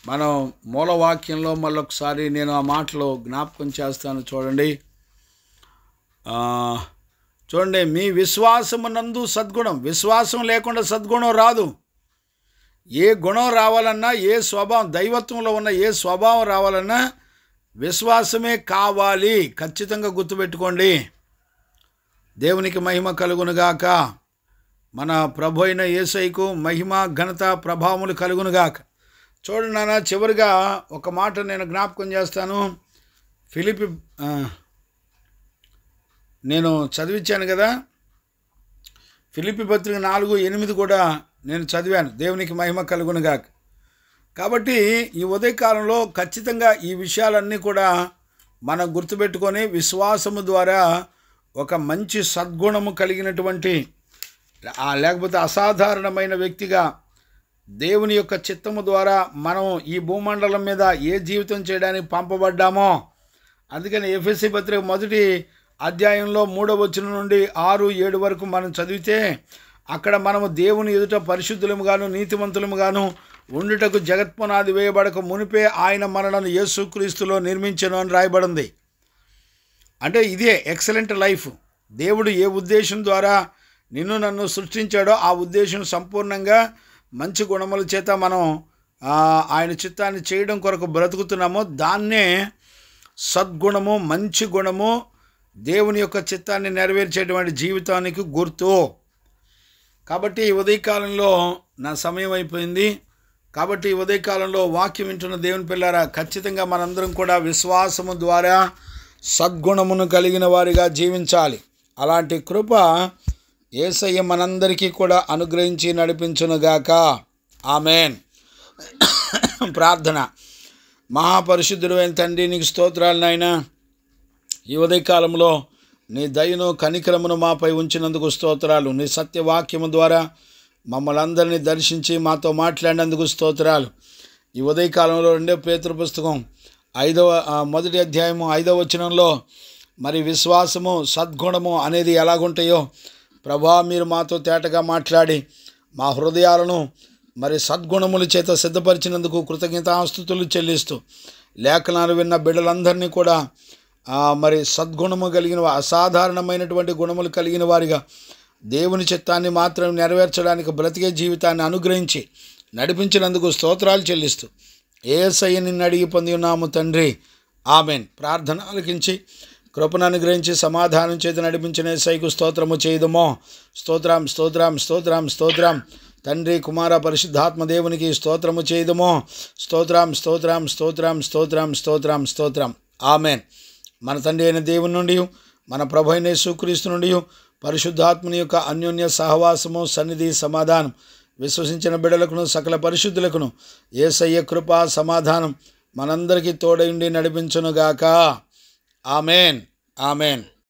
మనం మూలవాక్యంలో మళ్ళొకసారి నేను ఆ మాటలో జ్ఞాపకం చేస్తాను. చూడండి, మీ విశ్వాసమునందు సద్గుణం. విశ్వాసం లేకుండా సద్గుణం రాదు. ఏ గుణం రావాలన్నా, ఏ స్వభావం, దైవత్వంలో ఉన్న ఏ స్వభావం రావాలన్నా విశ్వాసమే కావాలి. ఖచ్చితంగా గుర్తుపెట్టుకోండి. దేవునికి మహిమ కలుగునుగాక. మన ప్రభు అయిన యేసయ్యకు మహిమ, ఘనత, ప్రభావములు కలుగునుగాక. చూడండి నాన్న, చివరిగా ఒక మాట నేను జ్ఞాపకం చేస్తాను. నేను చదివించాను కదా, ఫిలిప్పీ పత్రిక 4:8 కూడా నేను చదివాను. దేవునికి మహిమ కలుగునుగాక. కాబట్టి ఈ ఉదయకాలంలో ఖచ్చితంగా ఈ విషయాలన్నీ కూడా మనం గుర్తుపెట్టుకొని విశ్వాసము ద్వారా ఒక మంచి సద్గుణము కలిగినటువంటి, లేకపోతే అసాధారణమైన వ్యక్తిగా దేవుని యొక్క చిత్తము ద్వారా మనం ఈ భూమండలం మీద ఏ జీవితం చేయడానికి పంపబడ్డామో, అందుకని ఎఫెసీ పత్రిక 1 అధ్యాయంలో 3వ వచనం నుండి 6, 7 వరకు మనం చదివితే అక్కడ మనము దేవుని ఎదుట పరిశుద్ధులము గాను నీతిమంతులము గాను ఉండుటకు జగత్పునాది వేయబడక మునిపే ఆయన మనలను యేసుక్రీస్తులో నిర్మించెను అని రాయబడింది. అంటే ఇదే ఎక్సలెంట్ లైఫ్. దేవుడు ఏ ఉద్దేశం ద్వారా నిన్ను నన్ను సృష్టించాడో ఆ ఉద్దేశం సంపూర్ణంగా మంచి గుణముల చేత మనం ఆయన చిత్తాన్ని చేయడం కొరకు బ్రతుకుతున్నామో దాన్నే సద్గుణము, మంచి గుణము, దేవుని యొక్క చిత్తాన్ని నెరవేర్చేటువంటి జీవితానికి గుర్తు. కాబట్టి ఈ ఉదయకాలంలో నా సమయం అయిపోయింది. కాబట్టి ఈ ఉదయకాలంలో వాక్యం వింటున్న దేవుని పిల్లారా, ఖచ్చితంగా మనందరం కూడా విశ్వాసము ద్వారా సద్గుణమును కలిగిన వారిగా జీవించాలి. అలాంటి కృప యేసయ్య మనందరికీ కూడా అనుగ్రహించి నడిపించునుగాక. ఆమెన్. ప్రార్థన. మహాపరిశుద్ధుడు అయిన తండ్రి, నీకు స్తోత్రాలు నాయనా. ఈ ఉదయకాలంలో నీ దయను కనికరమును మాపై ఉంచినందుకు స్తోత్రాలు. నీ సత్యవాక్యము ద్వారా మమ్మల్ని అందరినీ దర్శించి మాతో మాట్లాడినందుకు స్తోత్రాలు. ఈ ఉదయకాలంలో 2వ పేతురు పుస్తకం 1వ అధ్యాయము 5వ వచనంలో మరి విశ్వాసము, సద్గుణము అనేది ఎలాగుంటాయో ప్రభా మీరు మాతో తేటగా మాట్లాడి మా హృదయాలను మరి సద్గుణముల చేత సిద్ధపరిచినందుకు కృతజ్ఞతాస్తుతులు చెల్లిస్తూ లేఖనాలు విన్న బిడ్డలందరినీ కూడా మరి సద్గుణము కలిగిన, అసాధారణమైనటువంటి గుణములు కలిగిన వారిగా దేవుని చిత్తాన్ని మాత్రం నెరవేర్చడానికి బ్రతికే జీవితాన్ని అనుగ్రహించి నడిపించినందుకు స్తోత్రాలు చెల్లిస్తూ యేసయ్య నిన్ను అడిగి పొంది ఉన్నాము తండ్రి. ఆమెన్. ప్రార్థన ఆలకించి కృపను అనుగ్రహించి సమాధానం చేతి నడిపించిన యేసయ్యకు స్తోత్రము చేయదుమో. స్తోత్రం స్తోత్రం స్తోత్రం స్తోత్రం. తండ్రి, కుమార, పరిశుద్ధాత్మ దేవునికి స్తోత్రము చేయదుమో. స్తోత్రం స్తోత్రం స్తోత్రం స్తోత్రం స్తోత్రం స్తోత్రం. ఆమెన్. మన తండ్రి అయిన దేవుని నుండి, మన ప్రభు అయిన యేసుక్రీస్తు నుండి, పరిశుద్ధాత్మని యొక్క అన్యోన్య సహవాసము, సన్నిధి, సమాధానం విశ్వసించిన బిడ్డలకును సకల పరిశుద్ధులకును యేసయ్య కృప, సమాధానం మనందరికీ తోడయుండి నడిపించునుగాక. ఆమెన్. ఆమెన్.